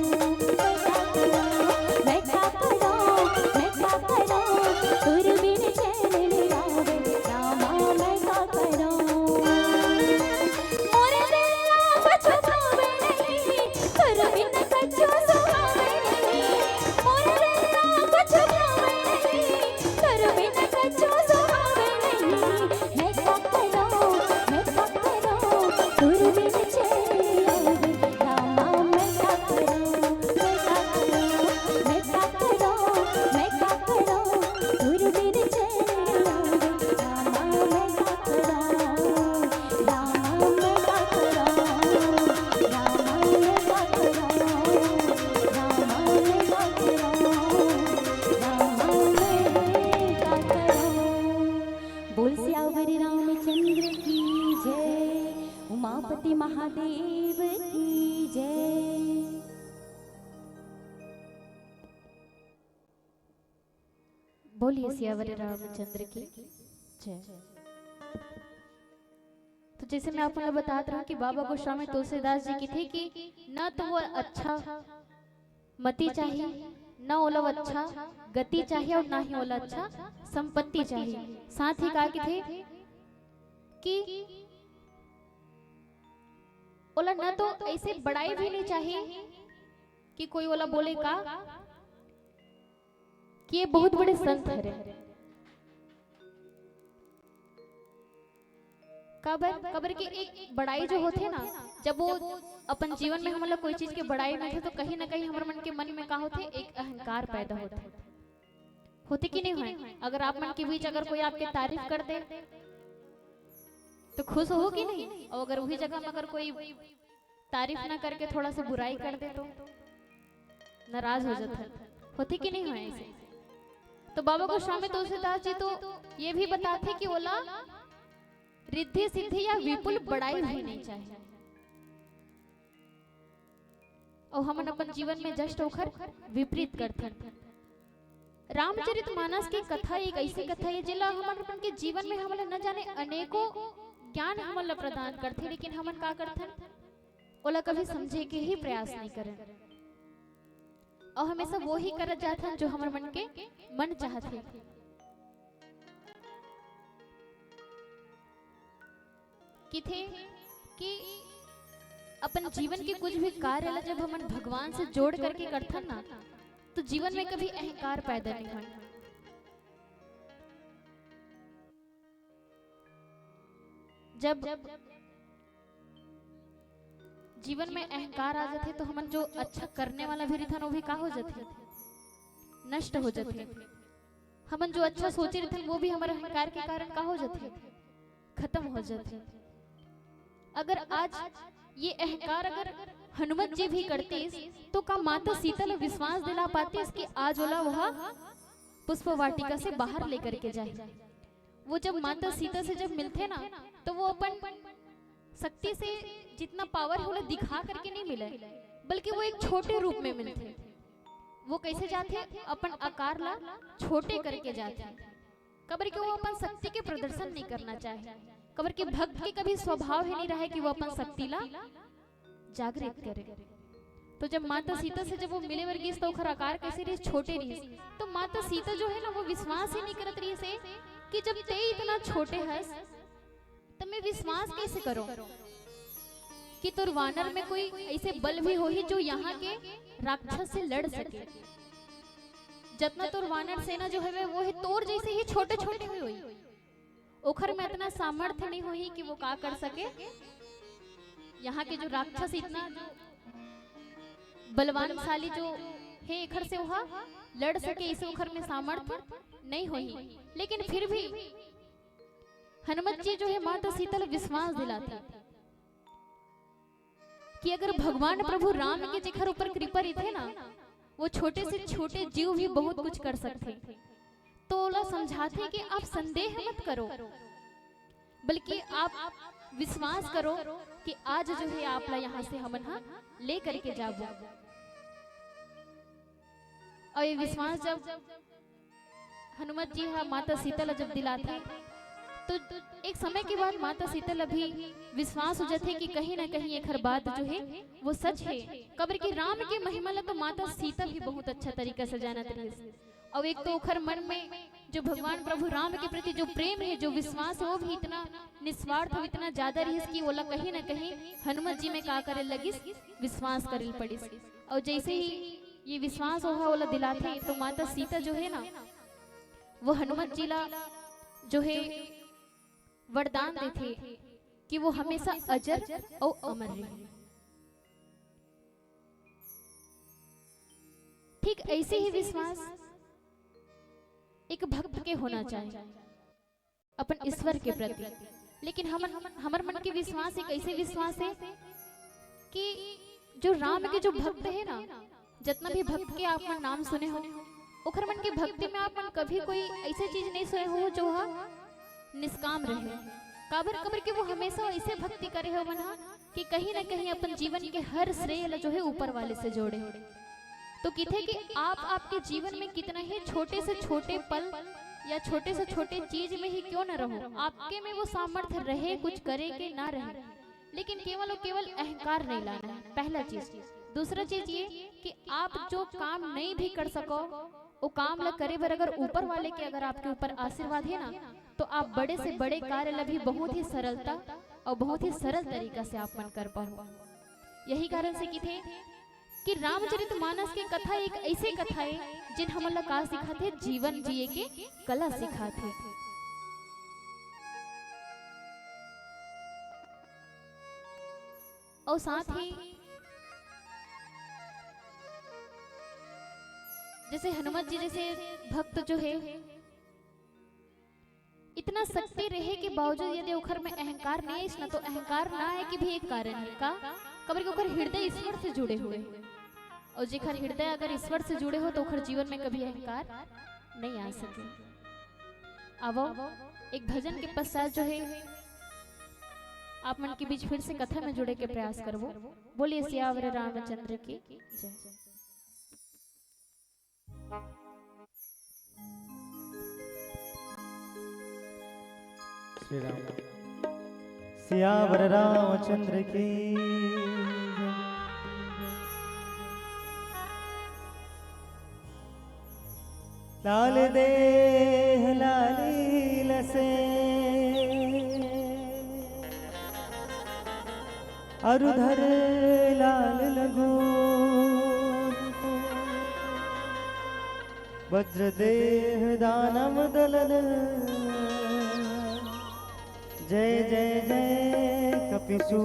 मैं क्या करूं मैं क्या करूं तुर बिन चैन लागे रामा मैं क्या करूं मोरे दिल ना कछु भावे नहीं तुर बिन कछु सुहावे नहीं मोरे दिल ना कछु भावे नहीं तुर बिन कछु सुहावे नहीं मैं क्या करूं तुर बिन चैन लागे रामा मैं क्या करूं मैं क्या करूं मैं क्या करूं मैं क्या करूं तुर बिन चैन लागे रामा मैं क्या करूं रामा मैं क्या करूं रामा मैं क्या करूं रामा मैं क्या करूं रामा मैं क्या करूं। बोल सियावर रामचंद्र की जय उमापति महादेव की जय। बोलिए सियावर रामचंद्र की जय। तो जैसे मैं आपको बताता रहा कि बाबा गोस्वामी तुलसीदास जी की थी कि न तो वो अच्छा मति चाहिए, न ओला अच्छा गति चाहिए और ना ही ओला अच्छा संपत्ति चाहिए। साथ ही कहा कि थे कि ओला न तो ऐसे बड़ाई भी नहीं चाहिए कि कोई ओला बोले का कि ये बहुत बड़े संत है। कबर की एक बड़ाई जो होते ना, जब वो अपन जीवन में हम लोग कोई चीज के बड़ाई में थे तो कहीं ना कहीं हमारे मन के मन में का होते एक अहंकार पैदा होते कि नहीं हुए। अगर आप मन के बीच अगर कोई आपके तारीफ कर दे तो खुश हो कि नहीं, और अगर वही जगह में अगर कोई तारीफ ना करके थोड़ा सा बुराई कर दे तो नाराज हो जाता होते कि नहीं हुए ऐसे। तो बाबा गोस्वामी तुलसीदास जी तो ये भी बताते कि ओला रिद्धि सिद्धि या विपुल बड़ाई भी नहीं चाहिए, और हम अपन जीवन में जस्ट होकर विपरीत करते। रामचरितमानस की कथा एक ऐसी कथा है जिला हमारे अपन के जीवन में हमला न जाने अनेकों ज्ञान हमला प्रदान करते, लेकिन हमन का करते ओला कभी समझे के ही प्रयास नहीं करें, और हमेशा वो ही करत जाते जो हमारे मन के मन चाहते। कि थे कि अपन जीवन के कुछ भी कार्य ला जब हम भगवान से जोड़ करके करते ना तो जीवन में कभी अहंकार पैदा नहीं होए। जब जीवन में अहंकार आ जाते तो हम जो अच्छा करने वाला भी रहता वो भी का हो जाते, नष्ट हो जाते। हम जो अच्छा सोचे रहते वो भी हमारे अहंकार के कारण का हो जाते, खत्म हो जाते। अगर आज ये अहंकार अगर हनुमत जी भी करते तो का माता सीता ने विश्वास दिला पाती इसकी आज ओला वह पुष्प वाटिका से बाहर लेकर के जाए। वो जब माता सीता से जब मिलते ना तो वो अपन शक्ति से जितना पावर है वो दिखा करके नहीं मिले, बल्कि वो एक छोटे रूप में मिलते। वो कैसे जाते, अपन आकार ला छोटे करके जाते। कबर के वो अपन शक्ति के प्रदर्शन नहीं करना चाहे, कबर के भक्त के कभी स्वभाव ही नहीं रहे कि वो अपन शक्ति ला जागृत करे। तो जब माता सीता से जब वो मिले वर्गीस तो ओखर आकार कैसे रही, छोटे रही। तो माता सीता जो है ना वो विश्वास ही नहीं करत रही से कि जब ते इतना छोटे हस तो मैं विश्वास कैसे करूं कि तोर वानर में कोई ऐसे बल भी हो ही जो यहाँ के राक्षस से लड़ सके। जितना तोर वानर सेना जो है वो है तोर जैसे ही छोटे छोटे हुई, ओखर में इतना सामर्थ्य नहीं हुई कि वो का कर सके। यहाँ के जो राक्षस इतना बलवानशाली जो है एखर से वह लड़ सके, इसे ओखर में सामर्थ्य नहीं हुई। लेकिन फिर भी हनुमत जी जो है माता सीता को विश्वास दिलाते कि अगर भगवान प्रभु राम के जेखर ऊपर कृपा रहते ना वो छोटे से छोटे जीव भी बहुत कुछ कर सकते। तो ओला समझाते कि आप संदेह मत करो, बल्कि आप विश्वास करो कि आज जो है आप ला यहाँ से हम ले करके जाबो। और ये विश्वास जब हनुमत जी माता सीता ला जब दिलाते तो एक समय के बाद माता शीतल अभी विश्वास हो जाते कि कहीं ना कहीं एक हर बात जो है वो सच है। कबर की राम के महिमा ला तो माता सीता भी बहुत अच्छा तरीका से जानत रही। और एक तो ओखर मन में जो भगवान प्रभु राम के प्रति जो प्रेम है, जो विश्वास है, वो भी इतना निस्वार्थ और इतना ज्यादा रही कि वो कहीं ना कहीं हनुमत जी में का करे लगिस, विश्वास करे पड़ी। और जैसे ही ये विश्वास होगा वो दिलाते तो माता सीता जो है ना वो हनुमत जी ला जो है वरदान देते कि वो हमेशा अजर और अमर रहे। ठीक ऐसे ही विश्वास एक भक्त के होना चाहिए अपन ईश्वर के प्रति। लेकिन हमर मन के विश्वास एक ऐसे विश्वास है कि जो राम के जो भक्त है ना, जितना भी भक्त के आप मन नाम सुने हो, ओखर मन के भक्ति में आप मन कभी कोई ऐसी चीज नहीं सुने हो जो निष्काम रहे। काबर कबर के वो हमेशा ऐसे भक्ति करे हो मना कि कहीं ना कहीं अपन जीवन के हर श्रेय जो है ऊपर वाले से जोड़े। तो कहते कि आप आपके जीवन में कितना ही छोटे से छोटे पल या छोटे से छोटे चीज में ही क्यों न रहो, आपके में वो सामर्थ्य रहे कुछ करे के ना रहे, लेकिन केवल और केवल अहंकार नहीं लाना है, पहला चीज। दूसरा चीज ये कि आप जो काम नहीं भी कर सको वो काम ला करे बर अगर ऊपर वाले के अगर आपके ऊपर आशीर्वाद है ना, तो आप बड़े से बड़े कार्य ला भी बहुत ही सरलता और बहुत ही सरल तरीका से आप मन कर पाओ। यही कारण से की थे कि रामचरितमानस की कथा एक ऐसे कथा है जिन हमला का सिखाते जीवन जिए के कला सिखाते। और साथ ही जैसे हनुमत जी जैसे भक्त जो है इतना शक्ति रहे के बावजूद यदि ओखर में अहंकार नहीं है ना, तो अहंकार ना है कि भी एक कारण है का कबर के ओखर हृदय ईश्वर से जुड़े हुए, और जेखर हृदय अगर ईश्वर से जुड़े हो तो ओखर जीवन में कभी अहंकार नहीं आ सके। अब एक भजन के पश्चात जो है आप मन के बीच फिर से कथा में जुड़े के प्रयास करबो। बोलिए सियावर रामचंद्र की जय। श्री राम सियावर रामचंद्र की जय। लाल देह लाली लसे अरुधर लाल लगो वज्र देह दानम दलन जय जय जय कपिसु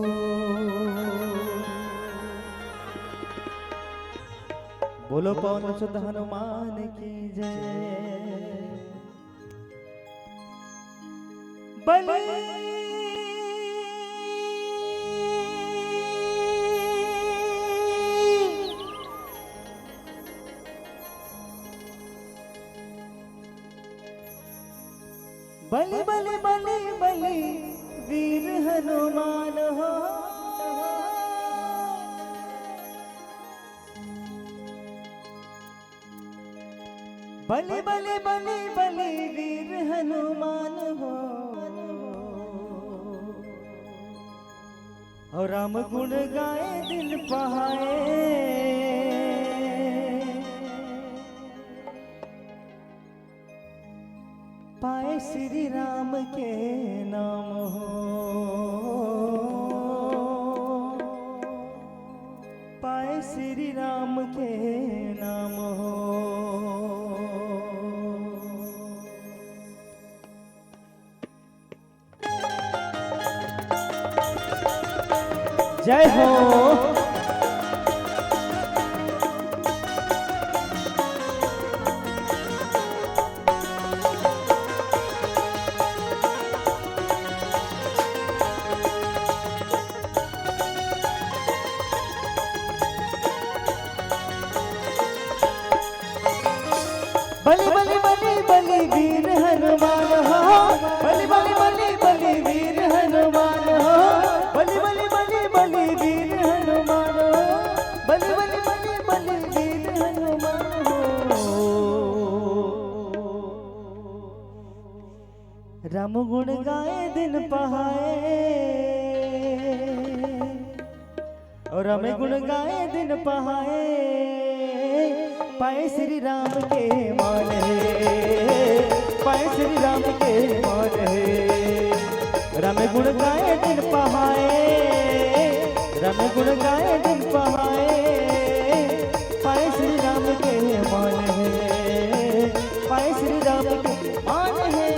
बोलो पवन सुत हनुमान की जय। बलि बलि बलि बलि बलि वीर हनुमान हो, बलि बलि बलि बलि वीर हनुमान हो। और राम गुण गाए दिन पहाए पाए श्री राम के नाम हो, पाए श्री राम के नाम हो। जय हो बलि बलि बलि बलि वीर हनुमान हो, बलि बलि बलि बलि वीर हनुमान हो, बलि बलि बलि बलि वीर हनुमान हम गुण गाए दिन पहाए और हमें गुण गाए दिन पहाए पाए श्री राम के मान है पाए श्री राम के मान है रमे गुण गाए दिन पहाए रमे गुण गाए दिन पहाए पाए श्री राम के मान है पाए श्री राम के मान है।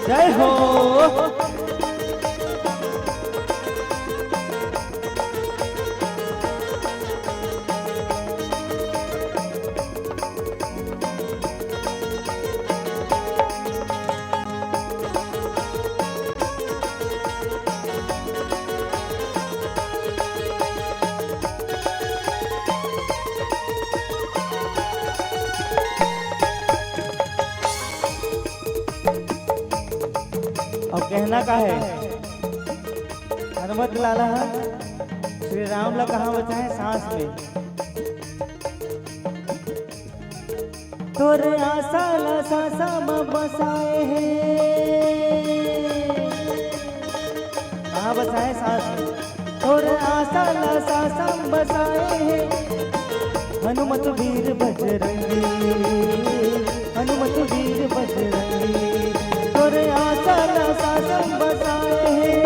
जय हो अब कहना का है हनुमत लाला श्री राम ला कहाँ बचा है सांस में तोरे आशा ला सासा में बसाए हैं कहाँ बसा है सांस में तोरे आशा ला सासा में बसाए हैं हनुमत वीर बजरंगी हनुमत वीर बजरंगी तोरे आशा ला सासम बसाए हैं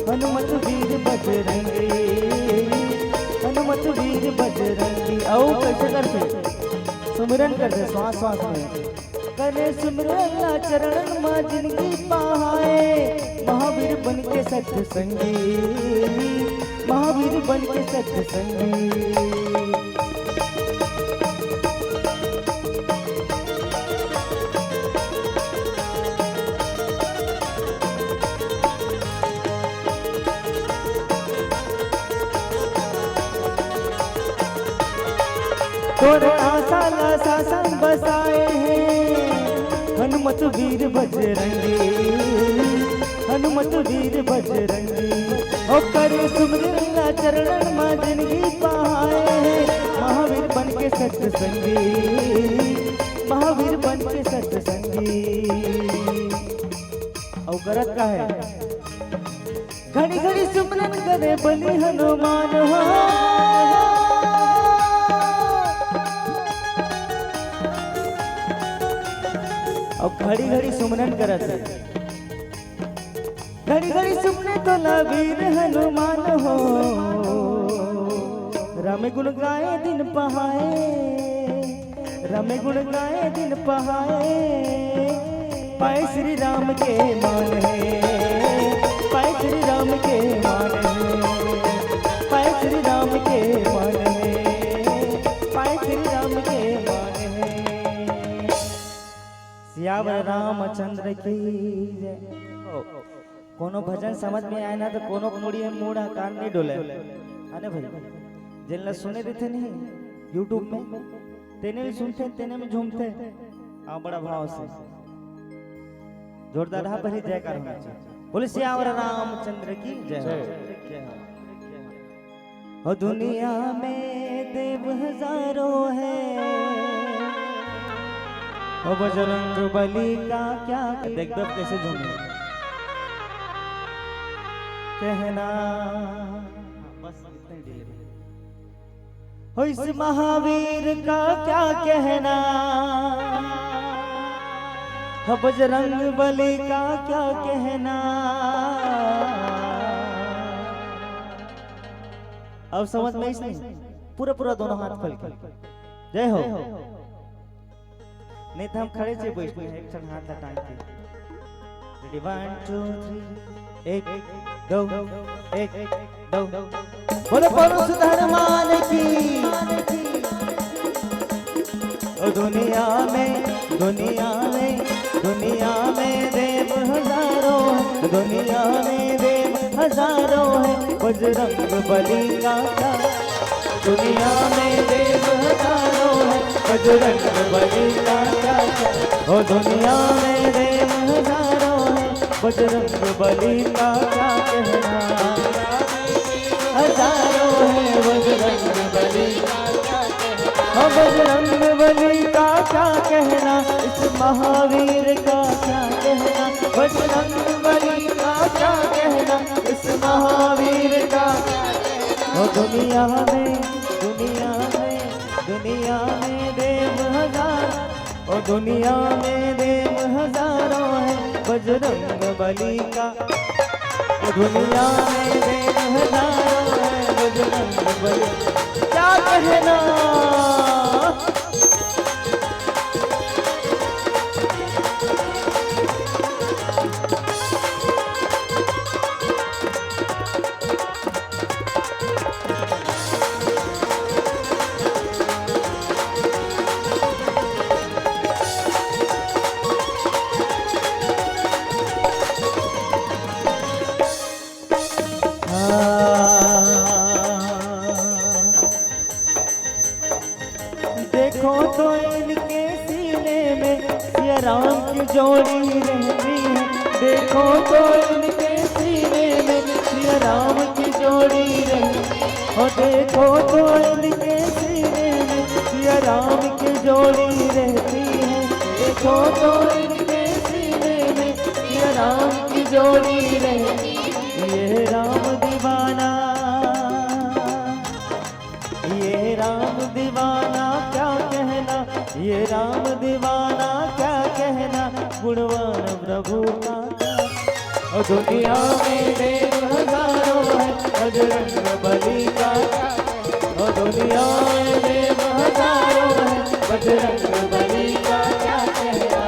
हनुमत वीर बजरंगी हनुमत वीर बजरंगी आओ कैसे करते सुमिरन करते श्वास श्वास में करे सुमिरन ला चरण मां जिंदगी पाए महावीर बन के सत्य संगी महावीर बन के सत्य संगी तोरे आशा ला सासम बसाए हैं हनुमत वीर बजरंगी हनुमत वीर बजरंगी ओ करे सुमिरन ला चरणन मां जिंदगी पाए हैं महावीर बन के सत्य संगी महावीर बन के सत्य संगी। और करत का है घड़ी घड़ी सुमिरन करे बलि हनुमान हो अब घड़ी घड़ी सुमरन करत है घड़ी घड़ी सुमने तो वीर हनुमान हो रमे गुण गाए दिन पहाए रमे गुण गाए दिन पहाए पाए श्री राम के मान है पाए श्री राम के मान है पाए श्री राम के मान है पाए श्री राम के मान है। सियावर रामचंद्र की जय। कोनो भजन समझ में आए ना तो कोनो मुड़ी में मूड आकार नहीं डोले है ना भाई जिनला सुने देते नहीं यूट्यूब में तेने भी सुनते तेने में झूमते आ बड़ा भाव से जोरदार हा भरी जयकार होना चाहिए बोले सियावर रामचंद्र की जय हो। दुनिया में देव हजारों है ओ बजरंग बली का क्या देख दो कैसे झूमे कहना बस इतने ढेर हो इस महावीर का क्या कहना हो बजरंग बली का क्या कहना। अब समझ में इसने पूरा पूरा दोनों हाथ खोल के जय हो नहीं तो हम खड़े थे बैठे हैं एक क्षण हाथ टांग के रेडी 1 2 3 एक दो एक दो बोले पुरुष धर्मान की ओ दुनिया में देव हजारों दुनिया में देव हजारों है बजरंग बली का क्या दुनिया में देव हजारों है बजरंग बली का क्या ओ दुनिया में देव हजारों है बजरंग बली का क्या कहना हजारों हैं। बजरंग बली का क्या कहना, बजरंग बली का क्या कहना, इस महावीर का क्या कहना, बजरंग बली का क्या कहना, इस महावीर का क्या कहना। दुनिया में दुनिया में दुनिया में देव हजार, और दुनिया में देव हजारों है। बजरंग बली का दुनिया में देव हजारों है। बजरंग बली क्या कहना। देखो तो इनके सीने में सिया राम की जोड़ी रहती है। देखो तो इनके सीने में सिया राम की जोड़ी रहती है। और देखो तो इनके सीने में सिया राम की जोड़ी रहती है। देखो तो इनके सीने में सिया राम की जोड़ी रहती है। ये राम दीवाना, ये राम दीवाना क्या कहना, ये राम दीवाना क्या कहना, गुणवान प्रभु का क्या। और दुनिया में देव हजारों है। बजरंग बली का क्या कहना, और दुनिया में देव हजारों है। बजरंग बली का क्या कहना।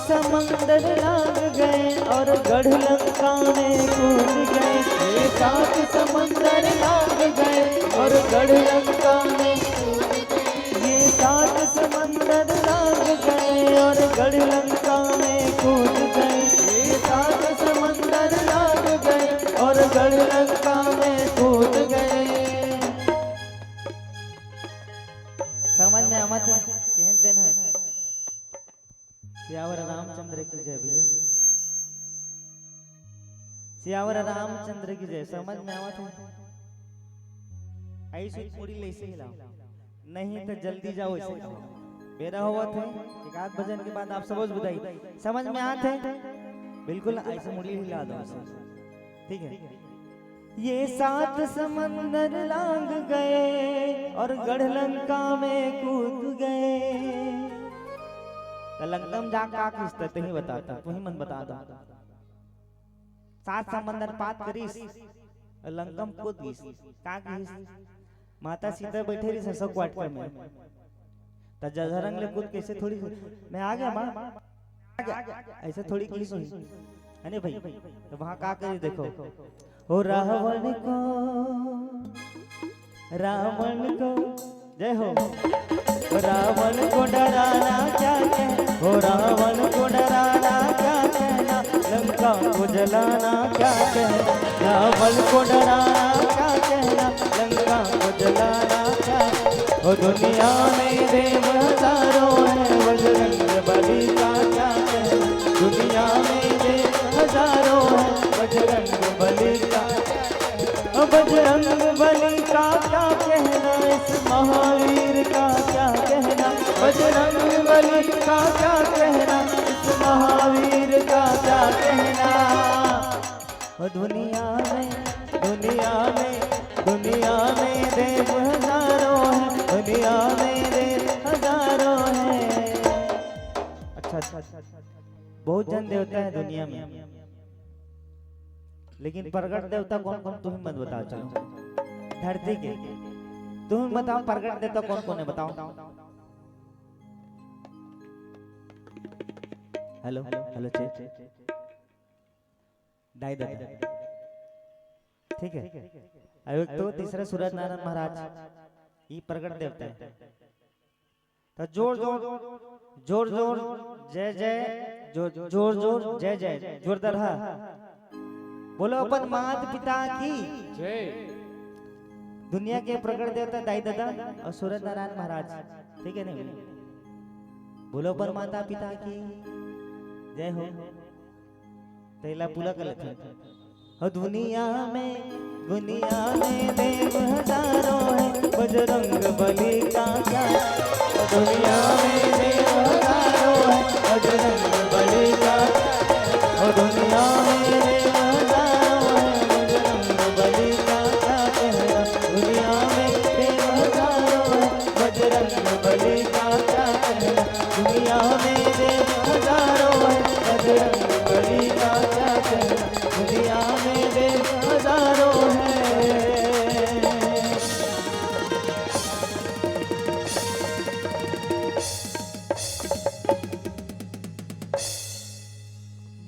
समंदर लाग गए और गढ़ लंका में कूद गए। ये सात समंदर लाग गए और गढ़ लंका में कूद गए। ये सात समंदर लाग गए और गढ़ लंका में कूद गए। ये सात समंदर लाग गए और गढ़ लंका में कूद गए। समझ में आमत है कहते ना। सियावर रामचंद्र की जय भैया, सियावर रामचंद्र की जय। समझ में आवत है। ऐसी पूरी ले से हिलाओ, नहीं तो जल्दी जाओ इसे खाओ। बेरा हुआ थे एक आध भजन के बाद आप सबोज बुधाई समझ में आते हैं। बिल्कुल ऐसे मुड़ी हिला दो इसे, ठीक है। ये सात समंदर लांग गए और गढ़ लंका में कूद गए। लंका में जा का किस्ता ते ही बताता, तू ही मन बता दो। सात समंदर पात करीस लंका में कूद गईस का कहिस। माता सीता बैठे रही सरसों क्वाट में त जजरंग ले कूद कैसे थोड़ी मैं आ गया मां ऐसे थोड़ी की सुनी है नहीं भाई। तो वहां का करी देखो। ओ रावण को जय हो। रावण को डराना क्या कहना, हो रावण को डराना क्या कहना, लंका को जलाना क्या कहना। रावण को डराना क्या कहना, लंका को जलाना क्या। हो दुनिया में देव हजारों है। बजरंग बली का क्या कहना, दुनिया में देव हजारों है। बजरंग बली का बजरंग बली का क्या कहना, इस महावीर का क्या कहना। बजरंग बली का क्या कहना, इस महावीर का क्या कहना। दुनिया में देव हजारों है। दुनिया में देव हजारों है। अच्छा बहुत जन देवता है दुनिया में, लेकिन प्रगट देवता कौन कौन तुम मत बताओ। चलो धरती के तुम बताओ प्रकट देवता कौन कौन है बताओ। हेलो हेलो चेक दाई दादा ठीक है। अब एक तो तीसरा सूरज नारायण महाराज ये प्रकट देवता है। तो जोर जोर जोर जोर जय जय जोर जोर जय जय जोरदार हा बोलो अपन माता पिता की जय। दुनिया के प्रकट देवता दाई दादा और सूरज नारायण महाराज ठीक है नहीं बोलो पर माता पिता की जय हो। तेला पूरा कर लेते हैं। दुनिया में देव हजारों है बजरंग बली का क्या। दुनिया में देव हजारों है बजरंग बली का। दुनिया में देव हजारों है बजरंग बली का क्या कहना। दुनिया में देव हजारों है बजरंग बली का क्या कहना। दुनिया में देव हजारों है बजरंग बली का क्या कहना। दुनिया में देव हजारों है।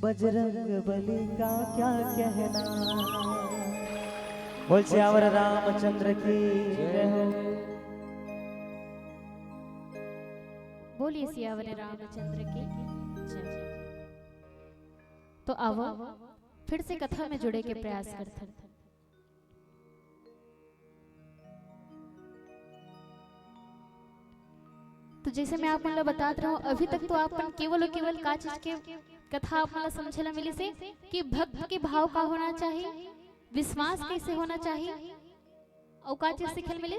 बजरंग बली का क्या कहना। बोल श्यावर रामचंद्र की जय हो। बोलिए सियावर रामचंद्र की जय। तो आओ फिर से कथा में जुड़े के प्रयास करते हैं। तो जैसे मैं आप मतलब बता रहा हूँ अभी तक तो आप केवल और केवल का चीज के कथा आप मतलब समझला मिली से कि भक्त के भाव का होना चाहिए, विश्वास कैसे होना चाहिए और का चीज सीखल मिली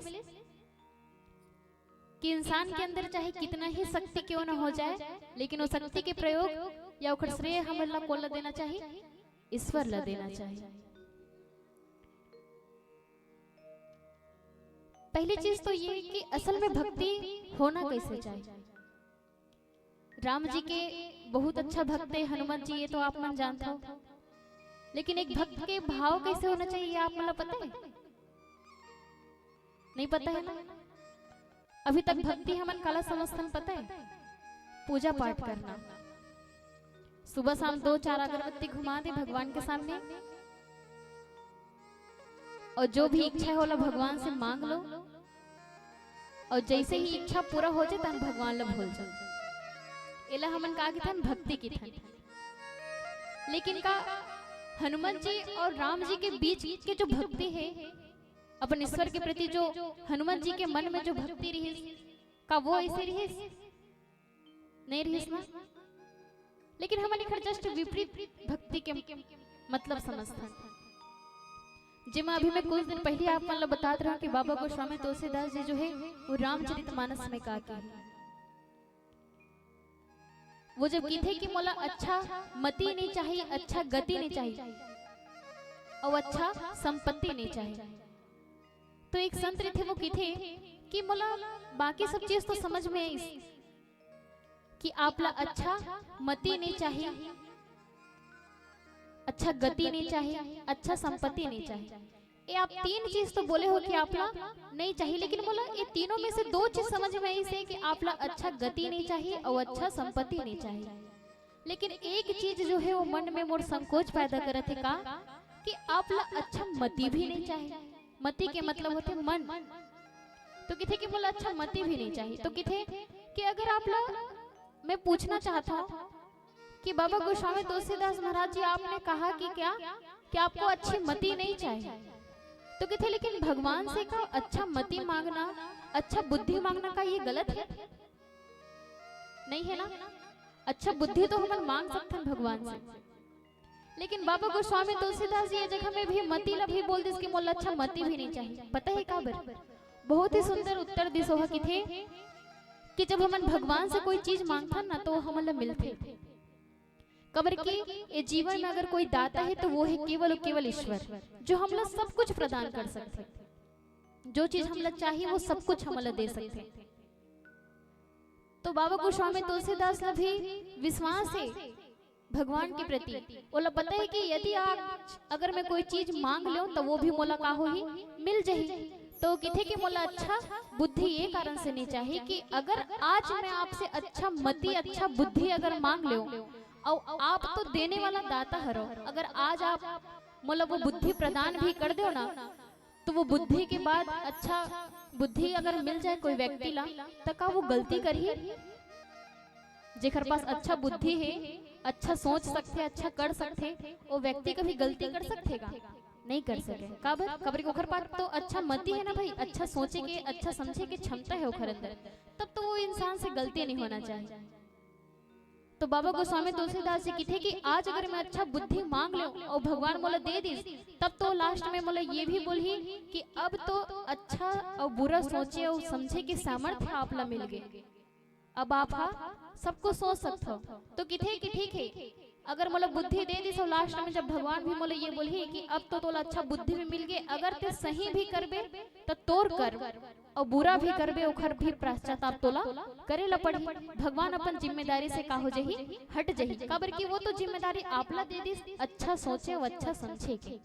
कि इंसान के अंदर चाहे कितना ही शक्ति क्यों न हो जाए लेकिन वो शक्ति के प्रयोग या ओकर श्रेय हम अल्लाह को ला देना चाहिए, ईश्वर ला देना चाहिए। पहली चीज तो ये कि असल में भक्ति होना कैसे चाहिए। राम जी के बहुत अच्छा भक्त है, हनुमान जी ये तो आप मन जानते हो, लेकिन एक भक्त के भाव कैसे होना चाहिए ये आप मतलब पता है? नहीं पता है ना? अभी तक भक्ति हमन काला समझतन पता है? पूजा पाठ करना, सुबह शाम 2-4 अगरबत्ती घुमा दे भगवान के सामने और जो भी इच्छा होला भगवान से मांग लो और जैसे ही इच्छा पूरा हो जाए तन भगवान ला भूल जाओ। एला हमन का की थन भक्ति की थन। लेकिन का हनुमान जी और राम जी के बीच के जो भक्ति है अपन ईश्वर के प्रति जो हनुमान जी के मन में जो भक्ति रही का वो ऐसे रही नहीं रही ना। लेकिन हमन इखर जस्ट विपरीत भक्ति के मतलब समझता जिमा अभी मैं कुछ दिन पहले आप मतलब बता रहा कि बाबा गोस्वामी तुलसीदास जी जो है वो रामचरितमानस में कहा कि वो जब की थे कि मोला अच्छा मति नहीं चाहिए, अच्छा गति नहीं चाहिए और अच्छा संपत्ति नहीं चाहिए। तो एक संत थे वो की थे कि मोला बाकी सब चीज तो समझ में आई कि आपला अच्छा मति नहीं चाहिए, अच्छा गति नहीं चाहिए, अच्छा संपत्ति नहीं चाहिए। ये आप 3 चीज तो बोले हो कि आपला नहीं चाहिए, लेकिन बोला ये तीनों में से 2 चीज समझ में आई से कि आपला अच्छा गति नहीं चाहिए और अच्छा संपत्ति नहीं चाहिए। लेकिन एक चीज जो है वो मन में मोर संकोच पैदा करत है का कि आपला अच्छा मति भी नहीं चाहिए। मति के मतलब होते मन। तो किथे कि बोला अच्छा मति भी नहीं चाहिए। तो किथे कि अगर आपला मैं पूछना चाहता हूँ कि बाबा गोस्वामी तुलसीदास महाराज जी आपने कहा कि क्या कि आपको अच्छी मति नहीं चाहिए। तो कहते लेकिन भगवान से का अच्छा मति मांगना, अच्छा बुद्धि मांगना का ये गलत है नहीं है ना? अच्छा बुद्धि तो हम मांग सकते हैं भगवान से, लेकिन बाबा गोस्वामी तुलसीदास जी ये जगह में भी मति ला भी बोल दिस कि मोला अच्छा मति भी नहीं चाहिए। पता है काबर? बहुत ही सुंदर उत्तर दिस हो कि थे कि जब हम भगवान से कोई चीज मांगता ना तो हमला मिलते। कबर की ये जीवन में अगर कोई दाता है तो वो है केवल और केवल ईश्वर, जो हमला सब कुछ प्रदान कर सकते। जो चीज हमला चाहिए वो सब कुछ हमला दे सकते। तो बाबा गोस्वामी तुलसीदास ला भी विश्वास है भगवान के प्रति। ओला पता है कि यदि आप अगर मैं कोई चीज मांग लो तो वो भी मोला का हो ही मिल जाही। तो किथे कि मोला अच्छा बुद्धि ये कारण से नहीं चाहिए कि अगर आज मैं आपसे अच्छा मति अच्छा बुद्धि अगर मांग लो और आप तो देने वाला दाता हरो, अगर आज आप मोला वो बुद्धि प्रदान भी कर दो ना, तो वो बुद्धि के बाद अच्छा बुद्धि अगर मिल जाए कोई व्यक्ति ला तो का वो गलती कर ही? जेकर पास अच्छा बुद्धि है, अच्छा सोच सकते, अच्छा कर सकते, वो व्यक्ति कभी गलती कर सकते का? नहीं कर सके। काबर कबर के ओखर पास तो अच्छा मति है ना भाई, अच्छा सोचे के अच्छा समझे के क्षमता है ओखर अंदर, तब तो वो इंसान से गलती नहीं होना चाहिए। तो बाबा गोस्वामी तुलसीदास जी की थे कि आज अगर मैं अच्छा बुद्धि मांग लूं और भगवान मोला दे दी, तब तो लास्ट में मोला ये भी बोली कि अब तो अच्छा और बुरा सोचे और समझे के सामर्थ्य आप ला मिल गए। अब आप सबको सोच सकते हो। तो किथे कि ठीक है, अगर मोला बुद्धि दे दी तो लास्ट में जब भगवान भी मोला ये बोली कि अब तो तोला अच्छा बुद्धि भी मिल गए, अगर ते सही भी करबे तो तोर कर और बुरा भी करबे ओखर भी पश्चाताप तोला करे ला पड़ी। भगवान अपन जिम्मेदारी से का हो जही हट जही, काबर की वो तो जिम्मेदारी आपला दे दी अच्छा सोचे और अच्छा समझे के,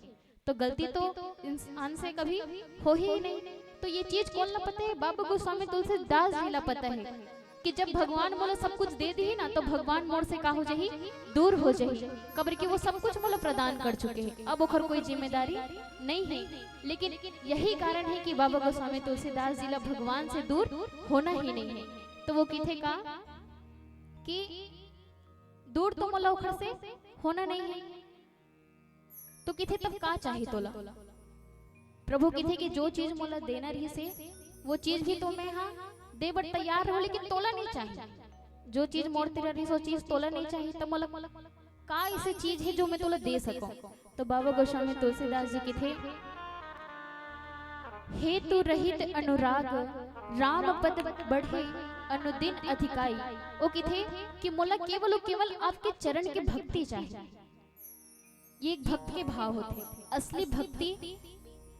तो गलती तो इंसान से कभी हो ही नहीं। तो ये चीज कौन ला पता है? बाबा गोस्वामी तुलसीदास जी ला पता है कि जब भगवान मोला सब कुछ दे दी ना, तो भगवान मोर से का हो जही दूर हो जही, कबर की वो सब कुछ मोला प्रदान कर चुके हैं, अब ओखर कोई जिम्मेदारी नहीं है। लेकिन यही कारण है कि बाबा गोस्वामी तुलसीदास जी ला भगवान से दूर होना ही नहीं है। तो वो किथे का कि दूर तो मोला ओखर से होना नहीं है, तो किथे तब का चाहिए तोला? प्रभु किथे कि जो चीज मोला देना रही से वो चीज भी तो मैं दे बट तैयार हो, लेकिन तोला नहीं चाहिए। जो चीज मोर तेरा रही सो चीज तोला नहीं चाहिए, तो मोला का ऐसी चीज है जो मैं तोला दे सकूं? तो बाबा गोस्वामी तुलसीदास जी की थे हेतु रहित अनुराग राम पद बढ़े अनुदिन अधिकाई। वो की थे कि मोला केवल और केवल आपके चरण के भक्ति चाहिए। ये एक भक्त के भाव होते, असली भक्ति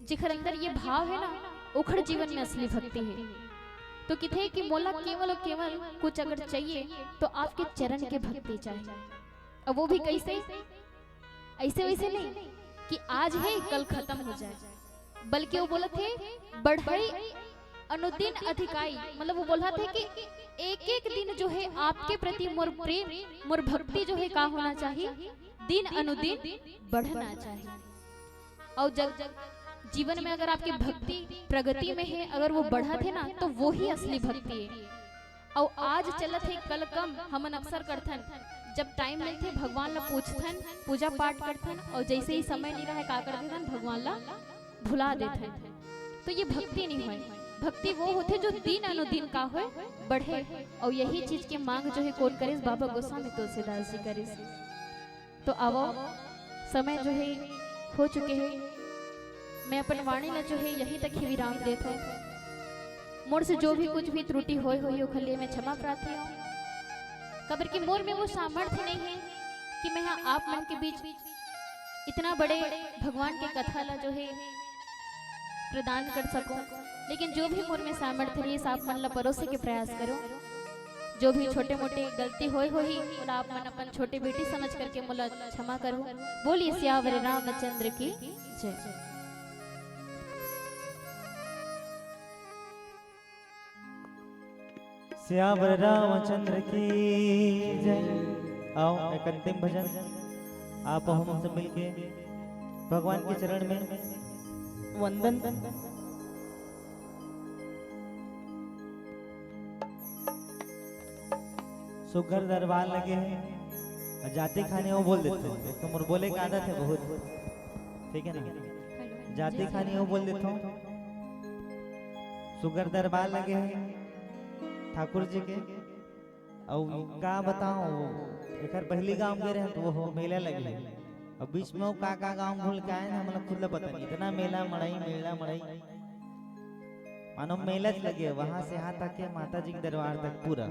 जिखर अंदर ये भाव है ना, उखड़ जीवन में असली भक्ति है। तो किथे कि मोला केवल और केवल कुछ अगर चाहिए तो आपके चरण के भक्ति चाहिए, और वो भी कैसे? ऐसे वैसे नहीं कि आज है कल खत्म हो जाए, बल्कि वो बोला थे बढ़ई अनुदिन अधिकाई, मतलब वो बोला थे कि एक एक दिन जो है आपके प्रति मोर प्रेम मोर भक्ति जो है का होना चाहिए, दिन अनुदिन बढ़ना चाहिए। और जब जीवन में अगर आपकी भक्ति प्रगति में है, अगर वो बढ़ा थे ना, तो वो ही असली भक्ति है। और आज चलत है कल कम हमन अक्सर करथन, जब टाइम मिलते भगवान ला पूछथन, पूजा पाठ करथन, और जैसे ही समय नहीं रहे का कर देथन, भगवान ला भुला देथन। तो ये भक्ति नहीं है। भक्ति वो होते जो दिन अनुदिन का हो बढ़े, और यही चीज के मांग जो है कौन करे? बाबा गोस्वामी तुलसीदास जी करे। तो आवो समय जो है हो चुके हैं, मैं अपन वाणी ला जो है यहीं तक ही विराम देता हूँ। मोर से जो भी कुछ भी त्रुटि होई हुई खलिए मैं क्षमा प्रार्थी हूँ। कबर की मोर में वो सामर्थ्य नहीं है कि मैं आप मन के बीच इतना बड़े भगवान के कथा ला जो है प्रदान कर सकूं, लेकिन जो भी मोर में सामर्थ्य रही आप मन ला परोसे के प्रयास करो। जो भी छोटे मोटे गलती होई मोला आप मन अपन छोटे बेटी समझ करके मोला क्षमा करो। बोलिए सियावर रामचंद्र की जय। सियावर रामचंद्र की जय। आओ एक अंतिम भजन आप हम सब मिलके भगवान के चरण में वंदन। सुगर दरबार लगे हैं, जाति खाने वो बोल देते हैं, तो मोर बोले का आदत है बहुत, ठीक है ना? जाति खाने वो बोल देता हूँ। सुगर दरबार लगे हैं ठाकुर जी के, और का बताऊं एक पहली गांव गए रहे तो वो मेला लगे, और बीच में वो का गांव भूल के आए ना, मतलब खुद पता नहीं, इतना मेला मड़ाई मानो मेला लगे वहां से यहाँ तक के माता जी के दरबार तक पूरा।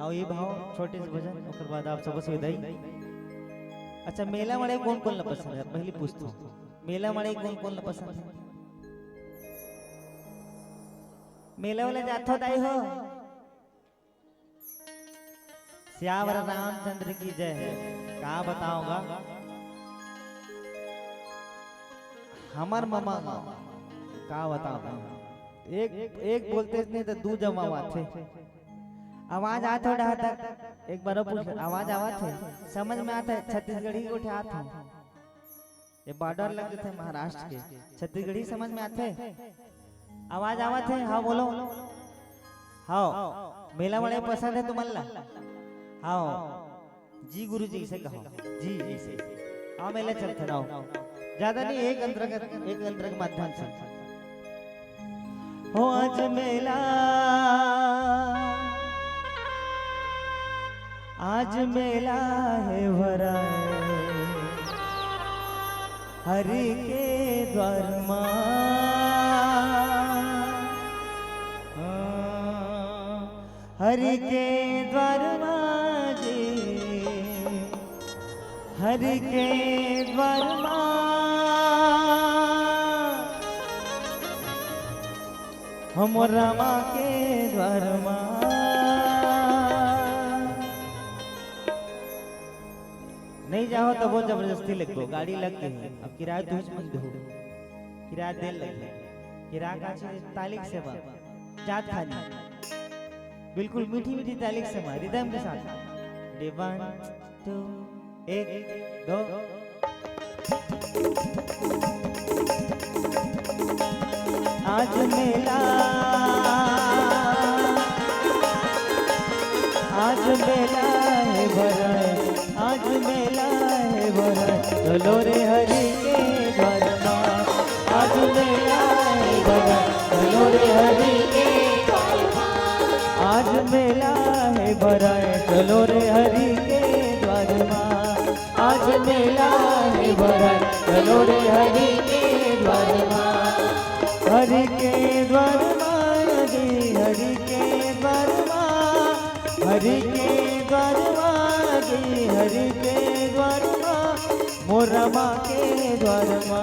और ये भाव छोटे से भजन उसके बाद आप सबसे विदाई। अच्छा मेला मड़े कौन कौन पसंद है? पहले पूछता हूँ, मेला मड़े कौन कौन पसंद है? मेला वाला जाथो दाई हो? सियावर रामचंद्र की जय है। क्या बताऊंगा, हमार मामा का बताऊं, एक एक बोलते नहीं तो दू जवाब आते। आवाज आते हो डहा तक एक बार पूछ, आवाज आवत है समझ में आता है, छत्तीसगढ़ी को उठे आते हैं, ये बॉर्डर लग थे महाराष्ट्र के, छत्तीसगढ़ी समझ में आते, आवाज आवत है। हाँ बोलो, हाँ मेला बड़े पसंद है तुम्हारा, हाँ जी गुरु जी से कहो, जी जी से हाँ मेला चलते रहो, ज्यादा नहीं, एक अंतर के माध्यम से। हो आज मेला, आज मेला है भरा हरि के द्वार मां, हरि के द्वार मां जी, हरि के द्वार मां, हम रमा के द्वार मां। नहीं जाओ तो वो जबरदस्ती लिख दो, गाड़ी लग गई है, अब किराया तुझ मत दो, किराया दे लगे, किराया का तालिक से बात जात खानी, बिल्कुल मीठी मीठी तालिक से मार रिदम के साथ, 1 2 1 2। आज मेला, आज मेला है भरा, आज मेला है भरा, चलो रे हरि के द्वार मां, आज मेला है भरा, चलो रे हरि के द्वार मां, आज मेला है भरा, चलो रे हरि के द्वार मां, आज मेला है भरा, चलो रे हरि के द्वार मां, हरि के द्वार मां जी, हरि के द्वार मां, हरि के द्वार मां जी, हरि के द्वार मां, मोरा मां के द्वार मां।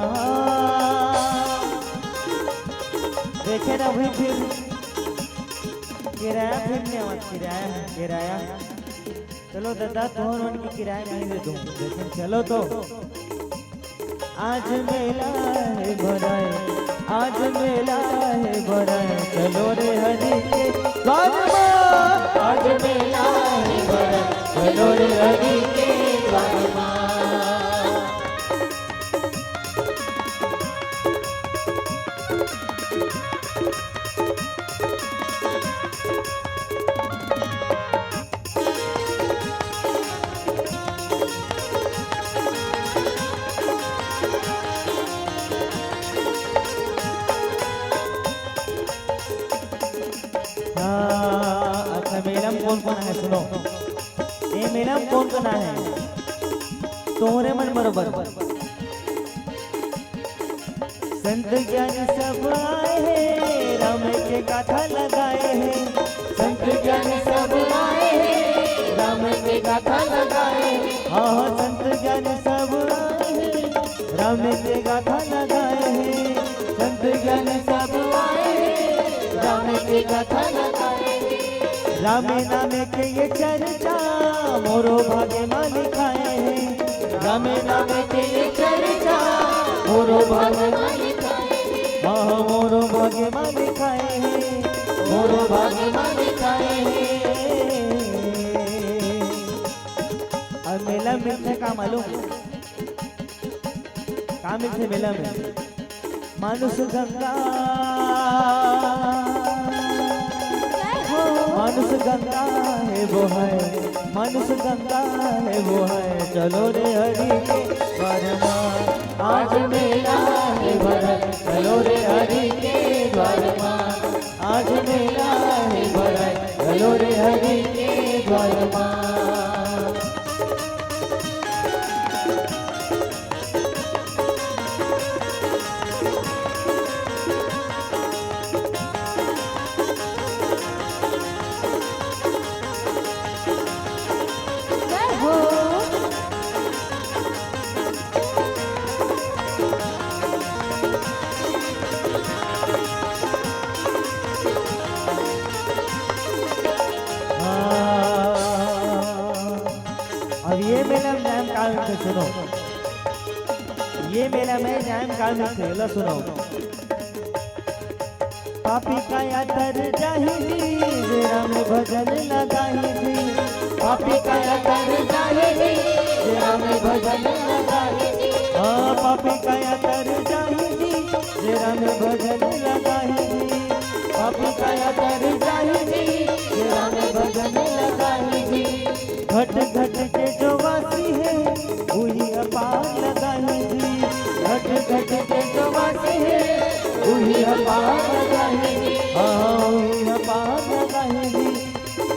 देखे ना भाई, फिर किराया फिर नहीं आवाज, किराया है किराया, चलो दादा तोहर उनकी किराया नहीं दे दूं, लेकिन चलो तो। आज मेला है भरा, आज मेला है भरा, चलो रे हरि के द्वार मां, आज मेला है भरा, चलो रे हरि के द्वार मां। अच्छा मेला में कौन कौन है सुनो, ये मेला में कौन कौन है, तोहरे मन बरोबर संत ज्ञानी सब आए हैं, राम के गाथा लगाए हैं, संत ज्ञानी सब आए हैं, राम के गाथा लगाए हैं, हाँ हाँ संत ज्ञानी सब आए हैं, राम के गाथा लगाए हैं, संत ज्ञानी सब आए हैं, राम के गाथा लगाए हैं, राम नाम के ये चर्चा मोरो भाग्य में लिखाए हैं, राम नाम के ये चर्चा मोरो भाग्य में लिखाए हैं, हाँ मोरो भाग्य में लिखाए हैं, मोरो भाग्य में लिखाए हैं। और मेला मिलते का मालूम, का मिलते मेला में, मानुष गंगा, मानुष गंगा है वो है, मानुष गंगा है वो है, चलो रे हरि के द्वार मां, आज मेला है भरा, चलो रे हरि के द्वार मां, आज मेला है भरा, चलो रे हरि के द्वार मां। अब ये मेला में जाम काल में सुनो, ये मेला में जाम काल में लो सुनो, पापी काया तर जाही जे राम भजन लगाही पापी काया तर जाही जे राम भजन लगाही हाँ पापी काया तर जाही जे राम भजन लगाही पापी काया तर जाही जे राम भजन लगाही घट घट के जो वासी है वही अपार लगाही घट घट के जो वासी है वही अपार लगाही हाँ वही अपार लगाही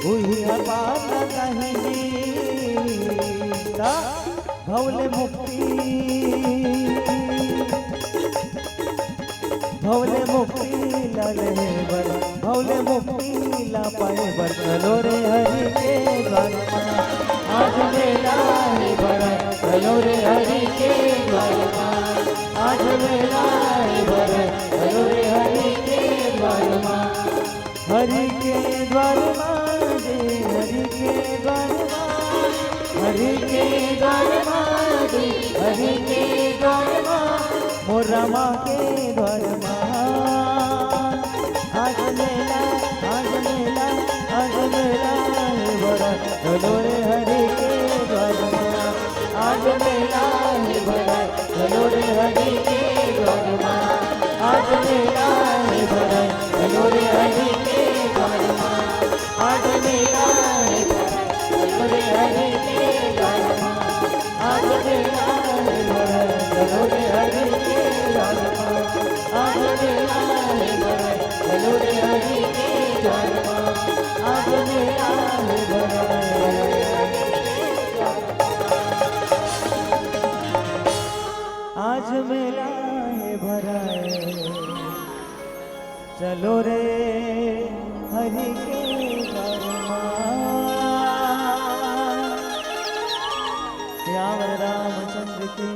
वही अपार लगाही भवले मुक्ति भवले मुक्ति लाले बर भवले मुक्ति ला पाए बर चलो रे हरि के द्वार आज मेला है बड़ा चलो रे हरि के द्वार आज मेला है बड़ा चलो रे हरि के द्वार हरि के द्वार हरि के द्वार हरि के द्वार हरि के द्वार मोरा माँ के द्वार आज मेला आज मेला आज मेला है बड़ा चलो रे हरि के द्वार आज मेला है बड़ा चलो रे हरि के द्वार आज मेला है बड़ा चलो रे हरि के द्वार आज मेला है बड़ा चलो रे हरि के द्वार आज मेला है बड़ा चलो रे हरि के द्वार आज मेला है बड़ा चलो रे हरि के द्वार आज मेला है बड़ा आज मेला है भरा चलो रे हरि के द्वार श्याम रामचंद्र की